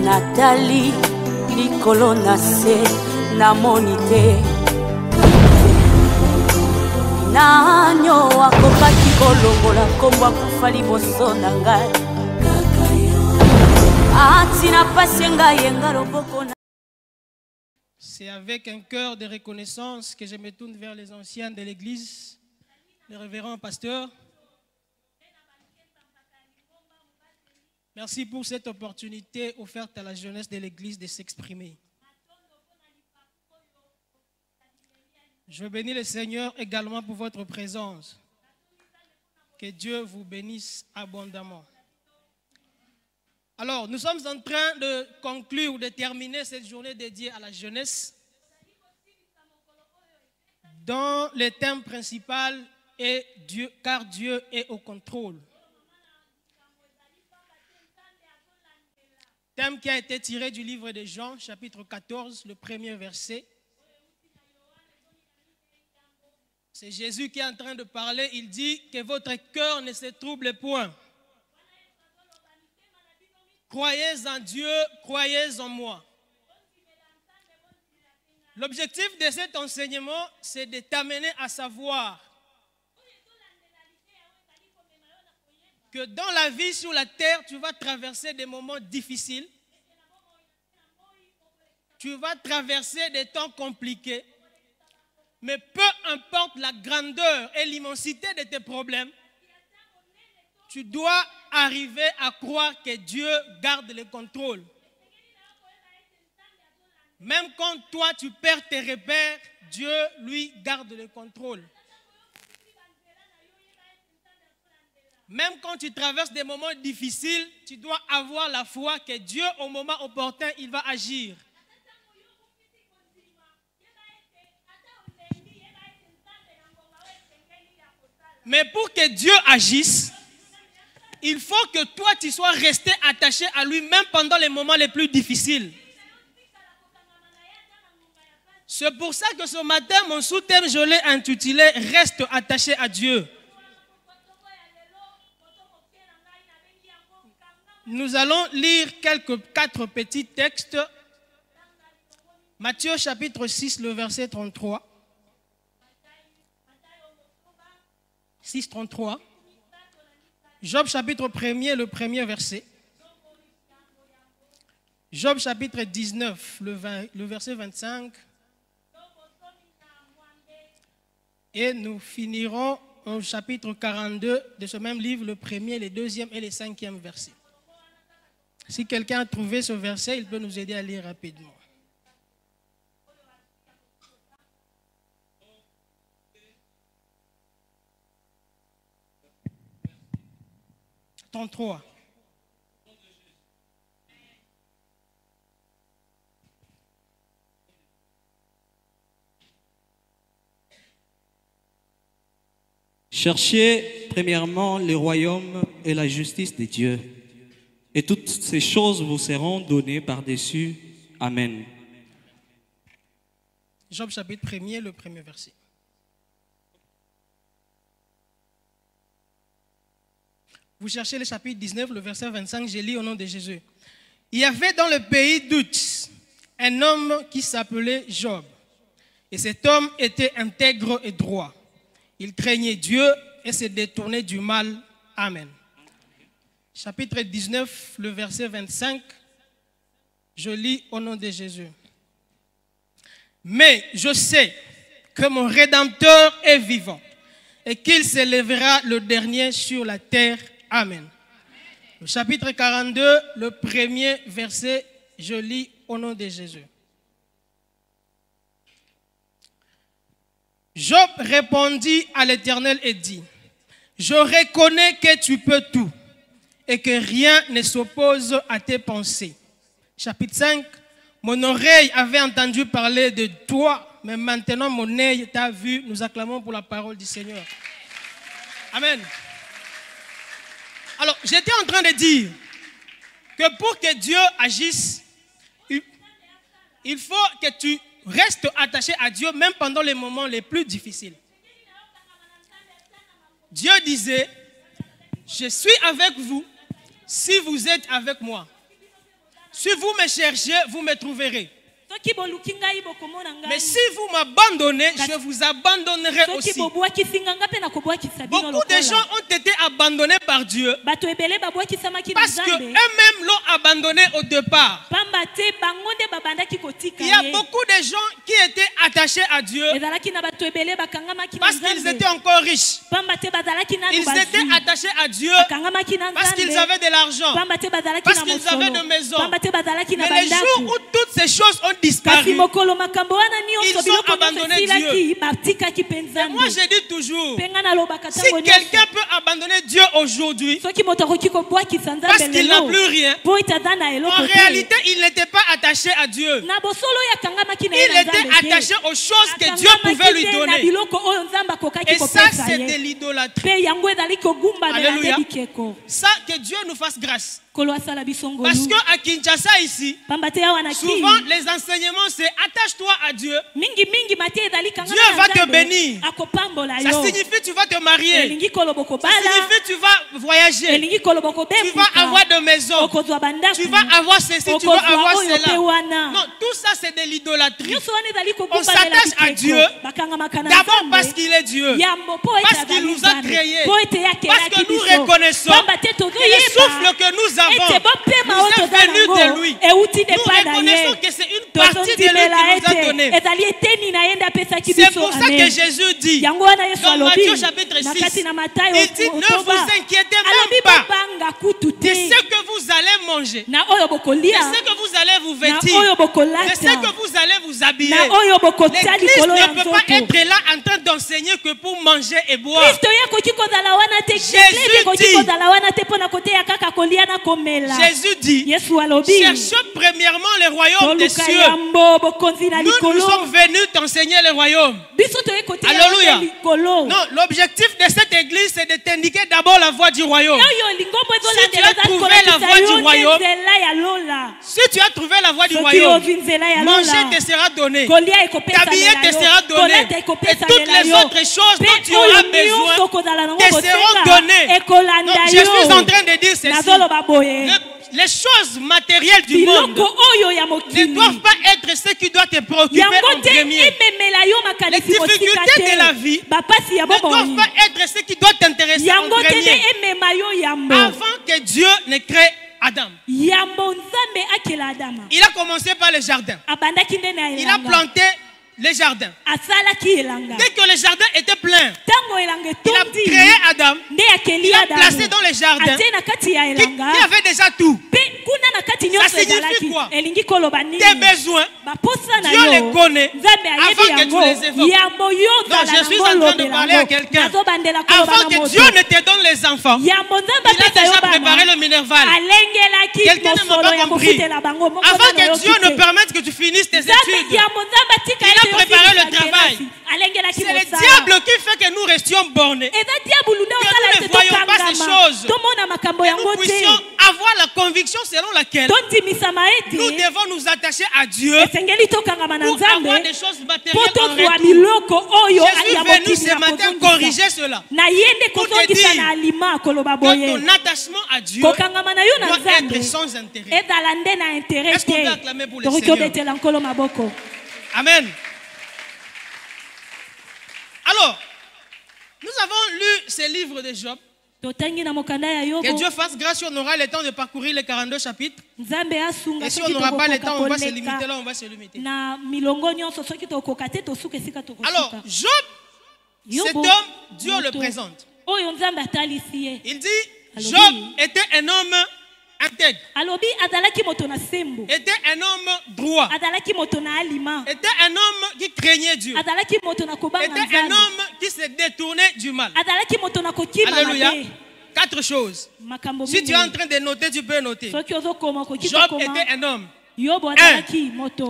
Nathalie likolo na se na monite nanyo akokaki kolongola kombo akufa liboso na ngai atina pasi ngai nga loboko na. C'est avec un cœur de reconnaissance que je me tourne vers les anciens de l'église, les révérends pasteurs. Merci pour cette opportunité offerte à la jeunesse de l'église de s'exprimer. Je bénis le Seigneur également pour votre présence. Que Dieu vous bénisse abondamment. Alors, nous sommes en train de conclure, de terminer cette journée dédiée à la jeunesse, dont le thème principal est Dieu, car Dieu est au contrôle. Thème qui a été tiré du livre de Jean, chapitre 14, le premier verset. C'est Jésus qui est en train de parler. Il dit que votre cœur ne se trouble point. Croyez en Dieu, croyez en moi. L'objectif de cet enseignement, c'est de t'amener à savoir que dans la vie sur la terre, tu vas traverser des moments difficiles. Tu vas traverser des temps compliqués. Mais peu importe la grandeur et l'immensité de tes problèmes, tu dois arriver à croire que Dieu garde le contrôle. Même quand toi tu perds tes repères, Dieu lui garde le contrôle. Même quand tu traverses des moments difficiles, tu dois avoir la foi que Dieu, au moment opportun, il va agir. Mais pour que Dieu agisse, il faut que toi, tu sois resté attaché à lui, même pendant les moments les plus difficiles. C'est pour ça que ce matin, mon sous-thème, je l'ai intitulé « Reste attaché à Dieu ». Nous allons lire quatre petits textes. Matthieu chapitre 6, le verset 33. 6, 33. Job chapitre 1er, le premier verset. Job chapitre 19, le verset 25. Et nous finirons au chapitre 42 de ce même livre, le premier, le deuxième et le cinquième verset. Si quelqu'un a trouvé ce verset, il peut nous aider à lire rapidement. « 33. Cherchez premièrement le royaume et la justice de Dieu, et toutes ces choses vous seront données par-dessus. Amen. » Job chapitre 1er, le premier verset. Vous cherchez le chapitre 19, le verset 25, je lis au nom de Jésus. Il y avait dans le pays d'Uz un homme qui s'appelait Job. Et cet homme était intègre et droit. Il craignait Dieu et se détournait du mal. Amen. Chapitre 19, le verset 25, je lis au nom de Jésus. Mais je sais que mon Rédempteur est vivant et qu'il s'élèvera le dernier sur la terre. Amen. Le chapitre 42, le premier verset, je lis au nom de Jésus. Job répondit à l'Éternel et dit, « Je reconnais que tu peux tout et que rien ne s'oppose à tes pensées. » Chapitre 5, « Mon oreille avait entendu parler de toi, mais maintenant mon œil t'a vu. » Nous acclamons pour la parole du Seigneur. Amen. Alors, j'étais en train de dire que pour que Dieu agisse, il faut que tu restes attaché à Dieu même pendant les moments les plus difficiles. Dieu disait, je suis avec vous si vous êtes avec moi. Si vous me cherchez, vous me trouverez. Mais si vous m'abandonnez, je vous abandonnerai aussi. Beaucoup de gens ont été abandonnés par Dieu parce qu'eux-mêmes l'ont abandonné au départ. Il y a beaucoup de gens qui étaient attachés à Dieu parce qu'ils étaient encore riches. Ils étaient attachés à Dieu parce qu'ils avaient de l'argent, parce qu'ils avaient de maisons. Mais les jours où toutes ces choses ont disparu, ils ont abandonné Dieu. Et moi je dis toujours, si quelqu'un peut abandonner Dieu aujourd'hui parce qu'il n'a plus rien, en réalité il n'était pas attaché à Dieu. Il était attaché aux choses que Dieu pouvait lui donner. Et ça c'est de l'idolâtrie. Alléluia. Ça, que Dieu nous fasse grâce. Parce qu'à Kinshasa ici, souvent les enseignements c'est attache-toi à Dieu. Dieu va te bénir. Ça signifie tu vas te marier. Ça signifie tu vas voyager. Tu vas avoir de maisons. Tu vas avoir ceci, tu vas avoir cela. Non, tout ça c'est de l'idolâtrie. On s'attache à Dieu d'abord parce qu'il est Dieu. Parce qu'il nous a créés. Parce que nous reconnaissons que le souffle que nous avons nous est venu de lui. Nous reconnaissons que c'est une partie de lui qui nous a donné. C'est pour ça que Jésus dit dans Matthieu chapitre 6, il dit ne vous inquiétez même pas de ce que vous allez manger, de ce que vous allez vous vêtir, de ce que vous allez vous habiller. L'Église ne peut pas être là en train d'enseigner que pour manger et boire. Jésus dit, cherchons premièrement le royaume des cieux. Nous sommes venus t'enseigner le royaume. Alléluia. Non, l'objectif de cette église c'est de t'indiquer d'abord la voie du royaume. Si tu as trouvé la voie du royaume, manger te sera donné, t'habiller te sera donné, et toutes les autres choses dont tu auras besoin te seront données. Non, je suis en train de dire ceci. Les choses matérielles du monde ne doivent pas être ce qui doit te préoccuper en premier. Les difficultés de la vie ne doivent pas être ce qui doit t'intéresser en premier. Avant que Dieu ne crée Adam, il a commencé par le jardin. Il a planté les jardins. Dès que le jardin était plein, il a créé Adam. Il a placé dans le jardin qui avait déjà tout. Ça signifie quoi? Tes besoins, Dieu les connaît avant que tu les évoques. Non, je suis en train de parler à quelqu'un. Avant que Dieu ne te donne les enfants, il a déjà préparé le minerval. Quelqu'un ne m'a pas compris. Avant que Dieu ne permette que tu finisses tes études, il a préparé le travail. C'est le diable qui fait que nous restions bornés, que nous ne voyons pas ces choses, que nous puissions avoir la conviction selon laquelle nous devons nous attacher à Dieu pour avoir des choses matérielles en retour. Je suis venu ce matin corriger cela pour te dire que ton attachement à Dieu doit être sans intérêt. Est-ce qu'on peut acclamer pour le Seigneur? Amen. Alors, nous avons lu ce livre de Job. Que Dieu fasse grâce si on aura le temps de parcourir les 42 chapitres. Et si on n'aura pas le temps, on va se limiter là, on va se limiter. Alors, Job, cet homme, Dieu le présente. Il dit, Job était un homme intègre, était un homme droit, était un homme qui craignait Dieu, était un homme qui se détournait du mal. Alléluia. 4 choses. Si tu es en train de noter, tu peux noter. Job était un homme 1.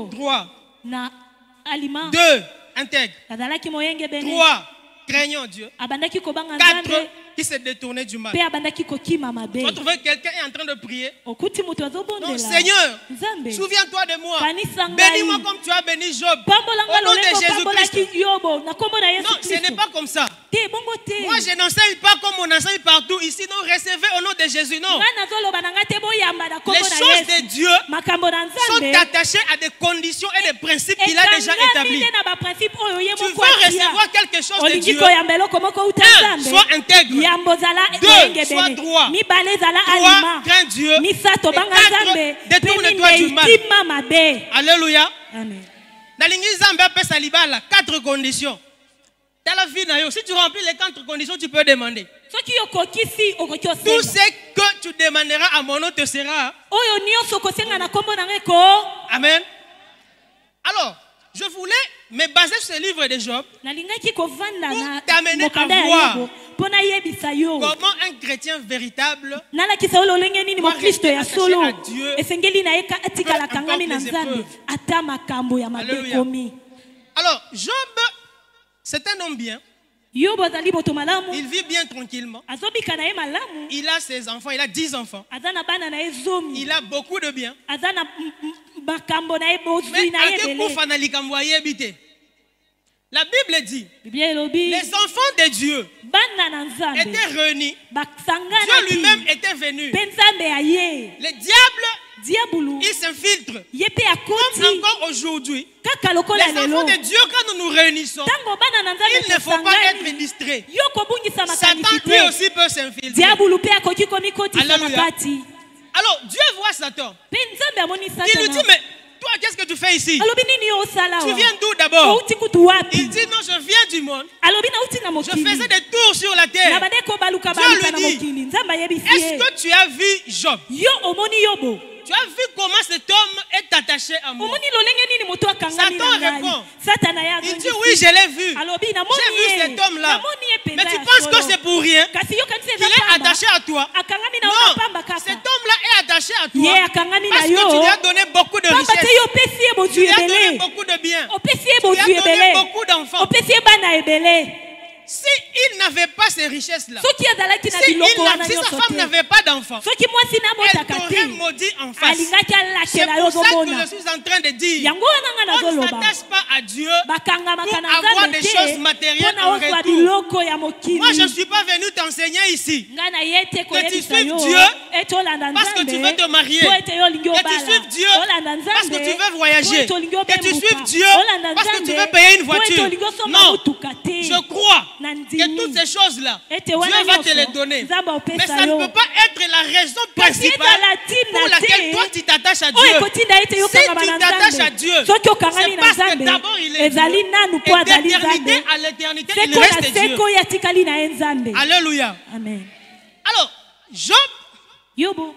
Droit. 2. Intègre. 3. Craignant Dieu. 4. qui s'est détourné du mal. pe abandaki kokima Tu mabe. vas trouver quelqu'un est en train de prier. Okuti moto Non, azobondela. Seigneur, Nzambe. souviens-toi de moi. Kanisa ngai. Bénis-moi comme tu as béni Job. Pambolanga Au nom de lolengo Jésus-Christ. pambolaki Yobo na kombo na Yesu Non, ce n'est Kristo. pas comme ça. Te bongo te. Moi, je n'enseigne pas comme on enseigne partout ici. Non, recevez au nom de Jésus. Non. Nga nazoloba na nga te boyamba na kombo Les na choses de Yesu. Dieu Makambo na sont Nzambe. attachées à des conditions et des principes qu'il a déjà établis. na ba principe oyo ye Tu moko veux atia. recevoir quelque chose de Olingi Dieu. koyamba eloko moko uta Un, Nzambe. sois intègre. Yambo zala Deux, eyenge sois bene. droit. Mibale zala Trois, alima. crains Dieu. Misato Et banga quatre, Nzambe. détourne-toi du mal. Tima mabe. Alléluia. Amen. Nalingi Nzambe apesa libala, 4 conditions. Dans la vie, si tu remplis les 4 conditions, tu peux demander. Soki okokisi okoki Tout osenga. ce que tu demanderas à mon nom te sera. Oyo nyonso kosenga na kombo na ngeko. Amen. Alors, je voulais me baser sur ce livre de Job. Nalingaki kovanda na t'amener mokanda à ya voir Yobo. Pona yebisa yo. Comment un chrétien véritable Nalakisa ololenge nini doit mokristo ya rester solo. attaché à Dieu. Esengeli na eka atikala Peu kangami importe na les Nzambe. épreuves. Ata makambo ya mabe Alléluia. komi. Alors, Job, c'est un homme bien. Yobo azali boto malamu. Il vit bien tranquillement. Azobika na ye malamu. Il a ses enfants, il a 10 enfants. Aza na bana na ye zomi. Il a beaucoup de biens. Aza na makambo na ye bozwi Mais na ye ake bele. kufa na likambo ayebite. La Bible dit, Biblia elobi. les enfants de Dieu Bana na Nzambe. étaient réunis. Basangana Dieu lui-même était venu. Pe Nzambe aye. Le diable, Diabulu. il s'infiltre. Ye pe Comme akoti. encore aujourd'hui, Kaka lokola les lelo. enfants de Dieu, quand nous nous réunissons, Tango bana na Nzambe il ne faut pas être tosangani. distrait. Yo kobungisa Satan makanisi lui te. aussi peut s'infiltrer. Diabulu pe akoki komikotisa na Alléluia. kati. Alors, Dieu voit Satan. Pe Nzambe amoni Il lui dit, Satana. mais toi, qu'est-ce que tu fais ici? Alobi nini yo osala Tu wa? viens d'où d'abord? Outi kutu wapi? Il dit, non, je viens du monde. Alobi na uti na Je mokili. faisais des tours sur la Na terre. bade ko baluka Dieu baluka lui na dit, mokili. Nzambe ayebisi Est-ce ye. que tu as vu Job? Yo omoni Yobo. Tu as vu comment cet homme est attaché à moi? Omoni lolenge nini moto akangami Satan na ngai. répond. Satana ya Il dit, oui, je l'ai vu. Alobi na J'ai vu moni ye. cet homme-là. Namoni ye Mais penza tu ya penses solo. que c'est pour rien Kasi yo kanisa qu'il est attaché à toi? akangami na Non, ona pamba kaka. cet homme-là est attaché à Ye toi akangami parce na que yo. tu lui as donné beaucoup de Pamba te richesses. yo opesi ye Tu bozwi lui as donné ebele. beaucoup de biens. Opesi ye Tu lui bozwi as donné ebele. beaucoup d'enfants. Opesi ye bana ebele. Si il n'avait pas ces richesses-là, Soki azalaki na si, biloko wana si sa nyonso femme te. n'avait pas d'enfants, Soki mwasi elle nabotaka t'aurait te. maudit en face. Alingaki C'est alakela yo pour ça que ozomona. je suis en train de dire, Yango wana nga on ne nazoloba. s'attache pas à Dieu Bakangamaka pour na avoir Nzambe des te. choses matérielles Mpona en ozwa retour. biloko ya mokili. Moi, je ne suis pas venu t'enseigner ici. Nga na ye te koyebisa suives yo. Dieu Ete olanda parce que Nzambe. tu veux te marier. Po ete yo olingi Que tu obala. suives Dieu Olanda Nzambe. parce que tu veux voyager. Po ete olingi Que tu obembuka. suives Dieu Olanda parce que tu Nzambe. veux payer une Po ete voiture. olingi osomba Non, motuka te. je crois Na que ndimi. toutes ces choses-là, Ete Dieu wana va te nyonso, les donner. Nzambe apesa Mais ça ne yo. peut pas être la raison Kasi principale ezala ntina pour laquelle te. toi tu t'attaches à Oyo Dieu. ekotinda ete yo Si tu kangama na t'attaches à Nzambe. Dieu, Soki okangami c'est na parce que Nzambe. d'abord il est Ezali Dieu. nanu po Et azali d'éternité Nzambe. à l'éternité, il Seko reste na Dieu. seko ya tikali na ye Nzambe. Alléluia. Amen. Alors, Job, Yobo.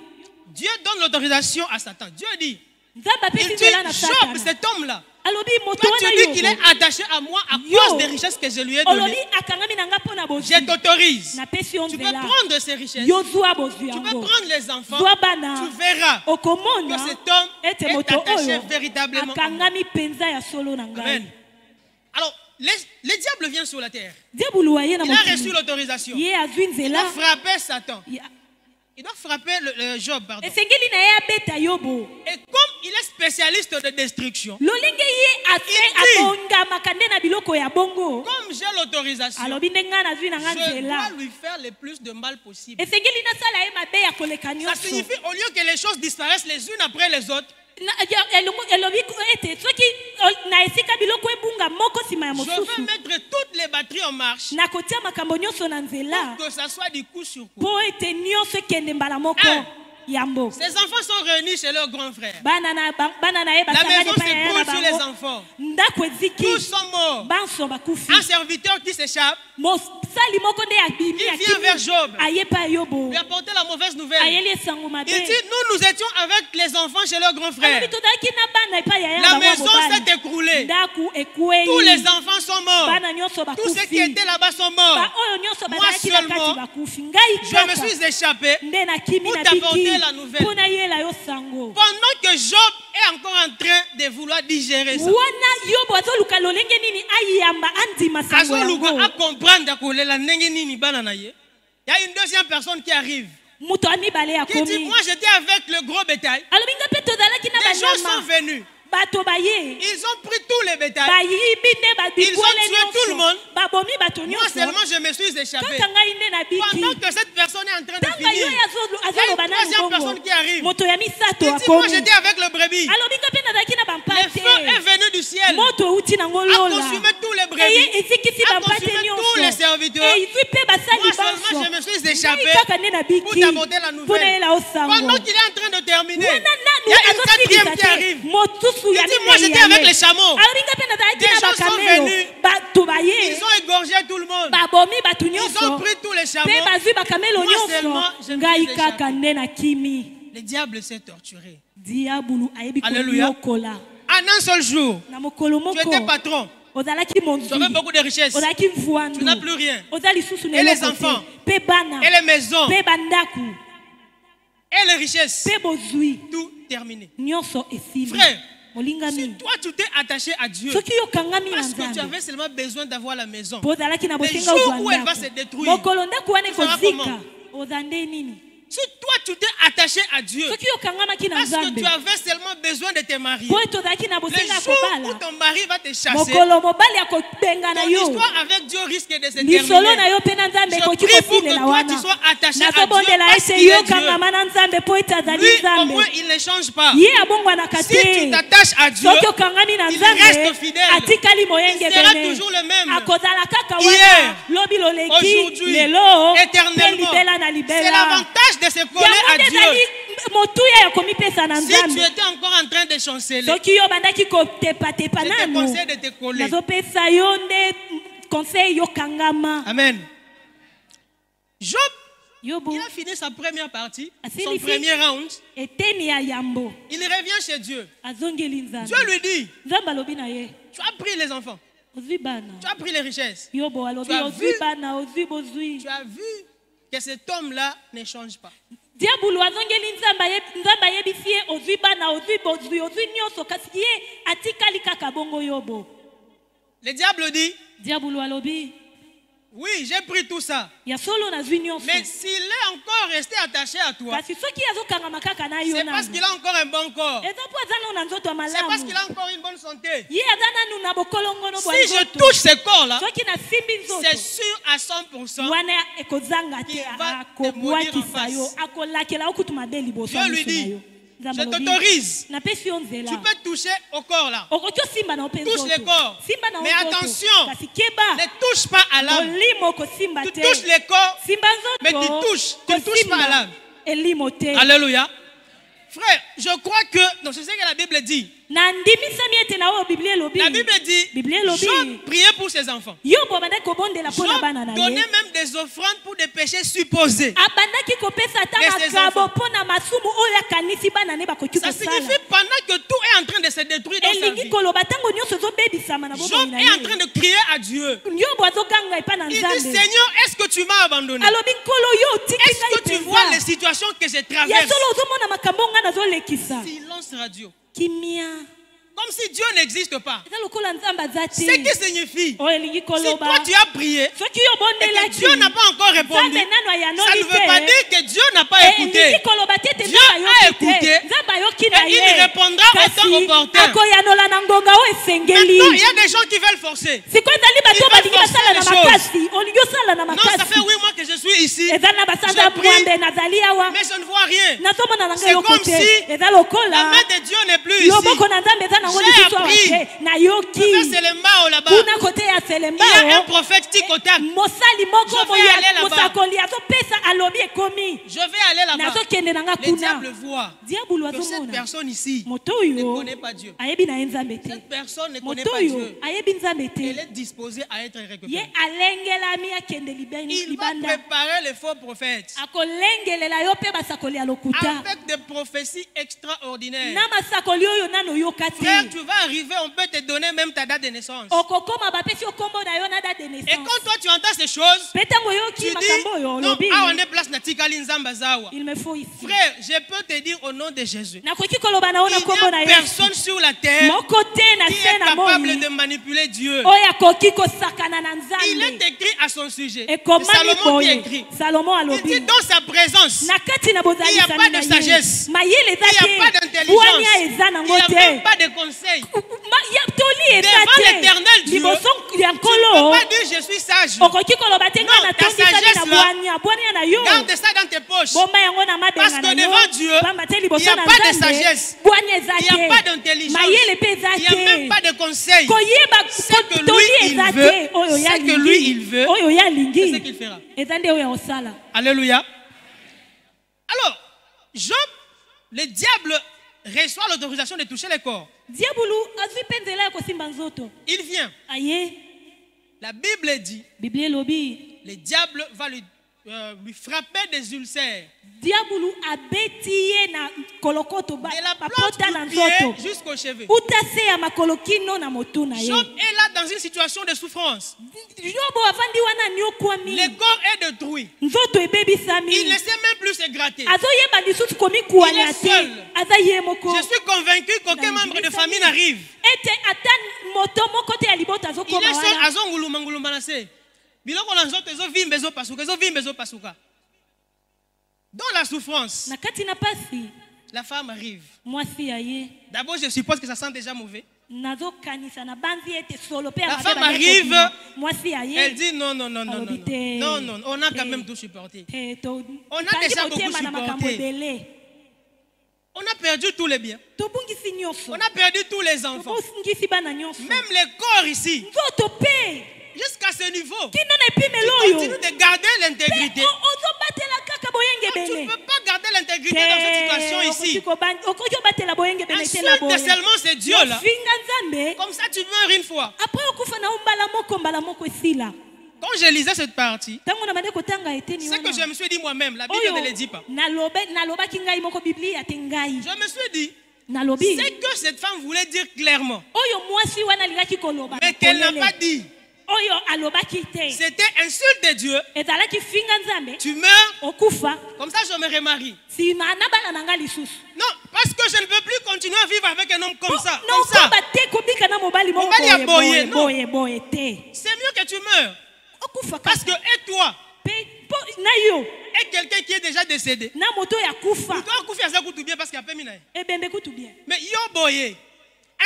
Dieu donne l'autorisation à Satan. Dieu dit, Nzambe il apesi dit, nzela na Job, Satana. cet homme-là, Alobi moto toi tu wana dis qu'il est Yobo. attaché à moi à Yo. cause des richesses que je lui ai Olobi données. akangami na nga mpona Je bozwi. t'autorise. Napesi yo Tu peux nzela. prendre ces richesses. Yo zwa bozwi Tu peux yango. prendre les enfants. Zwa bana. Tu verras Okomona que cet homme ete est moto attaché oyo véritablement à moi. akangami penza ya solo na ngai. Amen. Alors, le diable vient sur la terre. Diabulu aye na Il a reçu mokili. l'autorisation. Ye azwi Il nzela. doit frapper Satan. Ya- Il doit frapper le Job, pardon. esengeli na ye abeta Yobo. Et comme il est spécialiste de destruction, Lolenge ye ase Il dit. akongamaka nde na biloko ya bongo. comme j'ai l'autorisation, Alobi nde ngai nazwi na nga je dois nzela. lui faire le plus de mal possible. esengeli nasala ye mabe ya koleka Ça nyonso. signifie, au lieu que les choses disparaissent les unes après les autres, elobi ete soki na esika biloko ebunga moko nsima ya je vais mosusu mettre toutes les batteries en marche nakotia makambo nyonso na nzela pour que ça soit du coup sur coup. mpo ete nyonso ekende mbala moko Un. yambo. Ses enfants sont réunis chez leur grand frère. Bana na ye La basangani maison epai ya yaya na s'écroule sur les bango. enfants. Ndako eziki Tous sont morts. banso bakufi. Un serviteur qui s'échappe, mosali moko nde abimi il vient vers Job, aye pa Yobo lui apporter la mauvaise nouvelle. ayeli esango mabe. Il dit, nous étions avec les enfants chez leur grand frère. alobi tozalaki na bana epai ya yaya La na bango ya maison mobali. s'est écroulée. Ndako ekwei. Tous les enfants sont morts. bana nyonso Tous ceux qui bakufi. étaient là-bas sont morts. Oyo nyonso Moi bazalaki na kati seulement, bakufi. Ngai Je me kaka suis échappé nde nakimi pour na t'apporter biki la nouvelle. mpo nayela yo sango. pendant que Job est encore en train de vouloir digérer ça. wana Yobo azoluka lolenge nini ayamba andima sango Azoluka yango. a comprendre kolela ndenge nini bana na ye. Il y a une deuxième personne qui arrive. Muto amibale Qui dit, akomi. moi j'étais avec le gros bétail. Alobi nga pe tozalaki na Les gens sont banyama. venus. Bato baye. Ils ont pris tous les bétails. Bayibi nde Ils ont babikole tué tout le monde. babomi bato Moi nyonso. seulement je me suis échappé. Kaka ngai nde na biki. Pendant que cette personne est en train de Tanga finir, yo il y a azoloba une na troisième mbongo. personne qui arrive. Moto ya misato Il dit, moi akomi. j'étais avec le brebis. Alobi nga pe nazalaki na Le bampate. feu est venu du ciel. Moto euti nango A lola. consumé tous les Eye brebis. ezikisi A bampate consumé nyonso. tous les serviteurs. Ezwi pe basali Moi seulement je me banso. suis échappé Ngai kaka nde na pour biki. t'apporter la Mpona nouvelle. yela osango. Pendant qu'il est en train de terminer, Wana il y a nanu une quatrième azosilisa qui te. arrive. Mosusu Il ya dit, moi j'étais avec les chameaux. alobi nga pe nazalaki Des na gens sont bakamelo. venus. Bato baye. Ils ont égorgé tout le monde. Babomi bato Ils ont nyonso. pris tous les Pe chameaux. bazwi bakamelo Moi seulement, nyonso. je me Ngai suis kaka échappé. nde na kimi. Le diable s'est torturé. Diabulu ayebi Alléluia. konyokola. En un seul jour, Na mokolo tu étais moko. patron. Ozalaki Tu avais monzwi. beaucoup de richesses. Ozalaki mvwandu. Tu n'as plus rien. Oza lisusu na Et les eloko te. enfants. Pe bana. Et les maisons. Pe bandaku. Et les richesses. Pe bozwi. Tout terminé. Nyonso esili. Frère, Molingami. si toi tu t'es attaché à Dieu, Soki yokangami na parce que tu Nzambe. avais seulement besoin d'avoir la maison. Po ozalaki na Le bosenga jour ozwa où elle va ndako. se détruire, Mokolo ndako wana tu feras ekozika. comment? Oza nde nini? Si toi tu t'es attaché à Dieu, Soki yokangamaki na parce que Nzambe. tu avais seulement besoin de te marier, Po ete ozalaki na le bosenga ya jour où kobala. ton mari va te chasser, Mokolo mobali akobenga na ton yo. histoire avec Dieu risque de se Lisolo na terminer. yo mpe na Nzambe Je ekoki prie pour que kosilela toi tu wana. sois attaché à Dieu Nazobondela parce ete qu'il est Dieu. yokangama na Nzambe po ete azali Lui, au Nzambe. moins, il ne change pas. Ye abongwanaka Si tu te. t'attaches à Dieu, Soki okangami na il Nzambe reste fidèle. atikali Il moyenge sera bene. toujours le même. Akozala kaka Hier, wana lobi loleki aujourd'hui, lelo pe éternellement. libela na C'est libela. l'avantage de se coller Yango à nde Dieu. ezali motuya ya komipesa na Si tu Nzambe. étais encore en train de chanceler, Soki yo bandaki kotepatepa je te nanu conseille de te coller. nazopesa yo nde conseil yokangama. Amen. Job, Yobo il a fini sa première partie, Asili son fi- premier round. eteni ya yambo Il revient chez Dieu. azongeli Nzambe. Dieu lui dit, Nzambe alobi na ye tu as pris les enfants, ozwi bana. tu as pris les richesses. Yobo alobi Tu as ozwi vu? bana ozwi bozwi. Tu as vu que cet homme-là ne change pas. diabulu azongeli Nzambe ayebisi ye ozwi bana ozwi bozwi ozwi nyonso kasi ye atikali kaka bongo Yobo. Le diable dit, Diabulu alobi oui, j'ai pris tout ça. ya solo nazwi nyonso Mais s'il est encore resté attaché à toi, kasi soki azokangama kaka na yo c'est parce nanu qu'il a encore un bon corps. eza mpo aza nano na nzoto ya C'est parce malamu qu'il a encore une bonne santé. ye aza nanu na bokolongono bwa Si je nzoto. touche ce corps-là, soki nasimbi c'est nzoto sûr à 100%. wana ekozanga te Qui va te akobwakisa maudire en yo face. akolakela okutu mabe liboso Dieu ya lui miso na dit, yo. je Nzambe alobi, t'autorise. napesi yo Tu nzela peux toucher au corps là. okoki osimba na yo mpe Touche le nzoto corps. simba na yo Mais nzoto. attention, kasi keba Ne touche pas à l'âme. molimo okosimba Tu te touches le corps, simba mais nzoto tu ne touches pas à l'âme. elimo te Alléluia. Frère, je crois que, non, c'est ce que la Bible dit. na ndimisami ete na oyo biblia elobi La Bible dit, Biblia elobi Job priait pour ses enfants. yobo abandaki kobondela mpo na Job bana na donnait ye même des offrandes pour des péchés supposés. abandaki kopesa ata De ses makabo enfants. mpo na masumu oyo akanisi bana ne bakoki Ça kosala signifie pendant que tout est en train de se détruire dans sa elingi vie, koloba ntango nyonso ezobebisama na bomoi Job na est en ye train de crier à Dieu. yobo azoganga epa na Il dit, nzambe Seigneur, est-ce que tu m'as abandonné? alobi nkolo yo otiki Est-ce que tu ngai vois les mpenza situations que je ya traverse? solo ozomona makambo ngai nazolekisa Silence radio. kimia Comme si Dieu n'existe pas. eza lokola nzambe aza te Ce qui signifie, oyo elingi si koloba toi tu as prié soki yo et que obondelaki Dieu n'a pas encore répondu, nzambe nano ça ayanoli ne veut pas te dire que Dieu n'a pas écouté. elingi koloba te ete Dieu nzambe a ayoki écouté te nzambe ayoki na et il ye répondra au temps kasi opportun. akoyanola na ngonga oyo esengeli Maintenant, il y a des gens qui veulent forcer. sikoyo ezali bato Ils oyo balingi veulent basala na forcer les makasi olingi osala na Non, ça makasi fait 8 mois que je suis ici. eza na basanza Je prie, mwambe nazali awa mais je ne vois rien. nazomona na ngai C'est eloko comme te si eza La lokola main de Dieu n'est plus ici. loboko na nzambe eza nango J'ai lisusu awa appris. te nayoki Ça, c'est le Mao là-bas. kuna kote ya Il y a un selembao prophète Tikotak. mosali moko Je vais boye aller là-bas. mosakoli azopesa alobi ekomi Je vais aller là-bas. nazokende na nga Le kuna diable voit diabulu que cette azomona personne ici moto ne oyo connaît pas Dieu. ayebi na ye nzambe te Cette personne ne connaît moto pas oyo Dieu. ayebi nzambe Elle te est disposée à être ye récupérée. alengelami akende Il va libanda préparer les faux prophètes akolengelela yo mpe basakoli ya lokuta avec des prophéties extraordinaires. na masakoli oyo nano oyoka Frère, te tu vas arriver, on peut te donner même ta date de naissance. okokoma bapesi yo kombo na yo na date de Et naissance quand toi tu entends ces choses, mpe ntango tu oyoki dis, makambo oyo non, olobi ah, on est place Natikali Nzamba Zawa. il me faut ici Frère, je peux te dire au nom de Jésus, nakoki koloba na yo il na n'y kombo na a yesu personne sur la terre moko te na qui se est na capable moi de manipuler Dieu. oyo akoki kosakana na Il nzambe est écrit à son sujet. Et C'est comment Salomon qui boye écrit. dit, Salomo il dit alobi dans sa présence, na kati na il n'y a bozalisani pas na de ye sagesse, mayele il eza n'y a pas te d'intelligence, bwania eza il n'y nango a même te pas de conseil. toli eza Devant l'éternel te Dieu, liboso ya Tu ne nkolo peux pas dire je suis sage. okoki koloba te nga Non, ta natondisami sagesse na là, bwania na yo Garde ça dans tes poches. bomba yango na Parce mabenga que na yo devant Dieu, pamba te il n'y liboso a na pas de nzambe sagesse. bwania eza Il n'y a pas te d'intelligence. mayele mpe eza Il n'y a même pas te de conseil. koyeba Ce que lui, toli il eza veut, te oyo ce que lui, il veut, oyo ya c'est ce alingi qu'il fera. eza nde oyo akosala Alléluia. Alors, Job, le diable reçoit l'autorisation de toucher les corps. diabulu azwi mpe nzela ya kosimba nzoto Il vient. aye La Bible dit, biblia elobi le diable va lui frapper des ulcères. diabulu abeti ye na kolokoto De la bapota na plante du pied nzoto jusqu'aux cheveux. uta se ya makolo kino na motu na ye Job est là dans une situation de souffrance. yobo avandi wana Le niokwami corps est détruit. nzoto ebebisami Il ne sait même plus se gratter. azoyeba lisusu komikuanya Il est te seul. aza ye moko Je suis convaincu qu'aucun membre de famille n'arrive. ete ata moto moko te ya libota Il azokoma est seul, wana azongulumanguluma na se. Biloko na nzoto ezovimba ezopasuka. Dans la souffrance, na kati na pasi la femme arrive. mwasi ya ye D'abord, je suppose que ça sent déjà mauvais. nazokanisa na banzi ete solo mpe La mabe femme banye arrive, kobima. mwasi ya Elle ye dit non, on a quand même tout supporté. On a déjà beaucoup motema na makambo supporté. ebele On a perdu tous les biens. tobungisi nyonso On a perdu tous les enfants. tobungisi bana nyonso Même les corps ici. nzoto mpe Jusqu'à ce niveau. kino na epimelo Tu oyo continues de garder l'intégrité. ozobatela kaka boyenge Tu ne bene peux pas garder l'intégrité dans cette situation ici. okoki obatela boyenge bene te na Insulte boye seulement ce Dieu-là. finga nzambe Comme ça, tu meurs une fois. apres okufa na mbala moko esila Quand je lisais cette partie, ntango na bande kotanga eteni c'est que je me suis dit moi-même, la Bible ne le dit pas. nalobaki ngai moko biblia te ngai Je me suis dit, nalobi c'est que cette femme voulait dire clairement, oyo mwasi wana alingaki koloba mais qu'elle n'a pas dit. oyo alobaki te C'était insulte de Dieu. ezalaki finga nzambe Tu meurs, okufa comme ça je me remarie. nsima na bana na ngai lisusu Non, parce que je ne peux plus continuer à vivre avec un homme comme ça. Comme ça. nokoba te kobika na mobali moko Mobali ya boye, non. boye te C'est mieux que tu meurs. okufa Parce que, et toi, mpe na yo et quelqu'un qui est déjà décédé, na moto ya kufa tu dois couper ça tout bien parce qu'il y a pas mis. ebembe kutu bien Mais yo boye,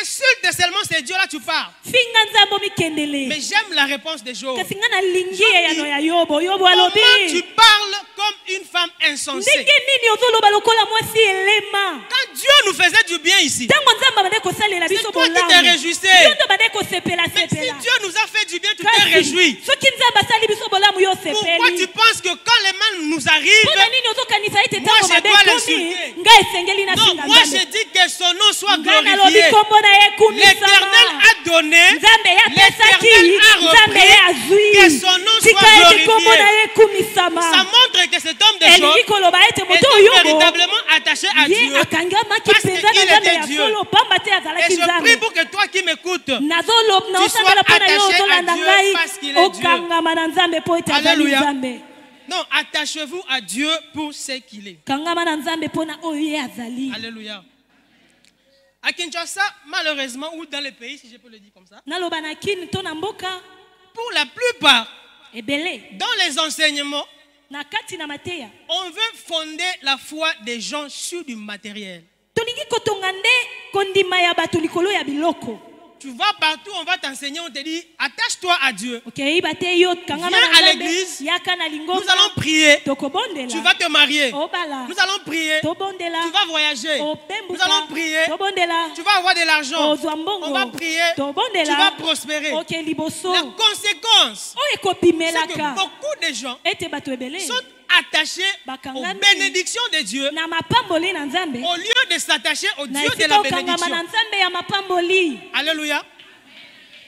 insulte seulement ces dieux-là, tu parles. finga nzambe omikendele Mais j'aime la réponse de Job. kasi nga nalingi eyano ya yobo yobo Comment alobi tu parles comme une femme insensée? ndenge nini ozoloba lokola mwasi elema Quand Dieu nous faisait du bien ici, ntango nzambe abande kosalela c'est biso toi qui bolamu t'es réjouissé. yo ndo bande kosepela Mais si sepela Dieu nous a fait du bien, tu t'es réjoui. soki nzambe asali biso bolamu yo Pourquoi tu sepeli penses que quand les mains nous arrivent, mpona nini ozokanisa ete Moi, ntango je mabe dois ekomi l'insulter. ngai esengeli non, nafinga moi je nzambe dis que son nom soit ngai nalobi glorifié. kombo na ye L'Éternel ekumisama a donné, nzambe ye apesaki l'Éternel a nzambe ye repris, que azwi son nom tika soit ete kombo na glorifié. ye ekumisama Ça montre que cet homme de elingi Job koloba ete moto était oyo véritablement attaché à ye Dieu. akangamaki parce mpenza na qu'il nzambe était ya Dieu. solo pamba te Et azalaki je prie nzambe pour que toi qui m'écoutes, naosambela mpona yo attaché ozolanda à Dieu ngai parce qu'il est Dieu. okangama na nzambe mpo ete azali Alléluia. nzambe non, attachez-vous à Dieu pour ce qu'il est. kangama na nzambe mpona oyo ye azali Alléluia. À Kinshasa, malheureusement, ou dans le pays, si je peux le dire comme ça, naloba na kini to na mboka pour la plupart, ebele dans les enseignements, na kati na mateya on veut fonder la foi des gens sur du matériel. tolingi kotonga nde kondima ya bato likolo ya biloko Tu vas partout, on va t'enseigner, on te dit, attache-toi à Dieu. okeyiba te yo kangama Viens na à nzambe l'église. yaka na Nous lingomba allons prier. Tu tokobondela vas te marier. obala Nous allons prier. tobondela Tu vas voyager. Nous obembuka allons prier. tobondela Tu vas avoir de l'argent. ozwa mbongo On va prier. Tu vas tobondela prospérer. oke liboso La conséquence, oyo c'est que ekopimelaka beaucoup de gens ete bato ebele sont attachés aux Bakangami. bénédictions de Dieu na mapamboli na nzambe au lieu de s'attacher au na Dieu de esika la okangama bénédiction. na nzambe ya mapamboli Alléluia.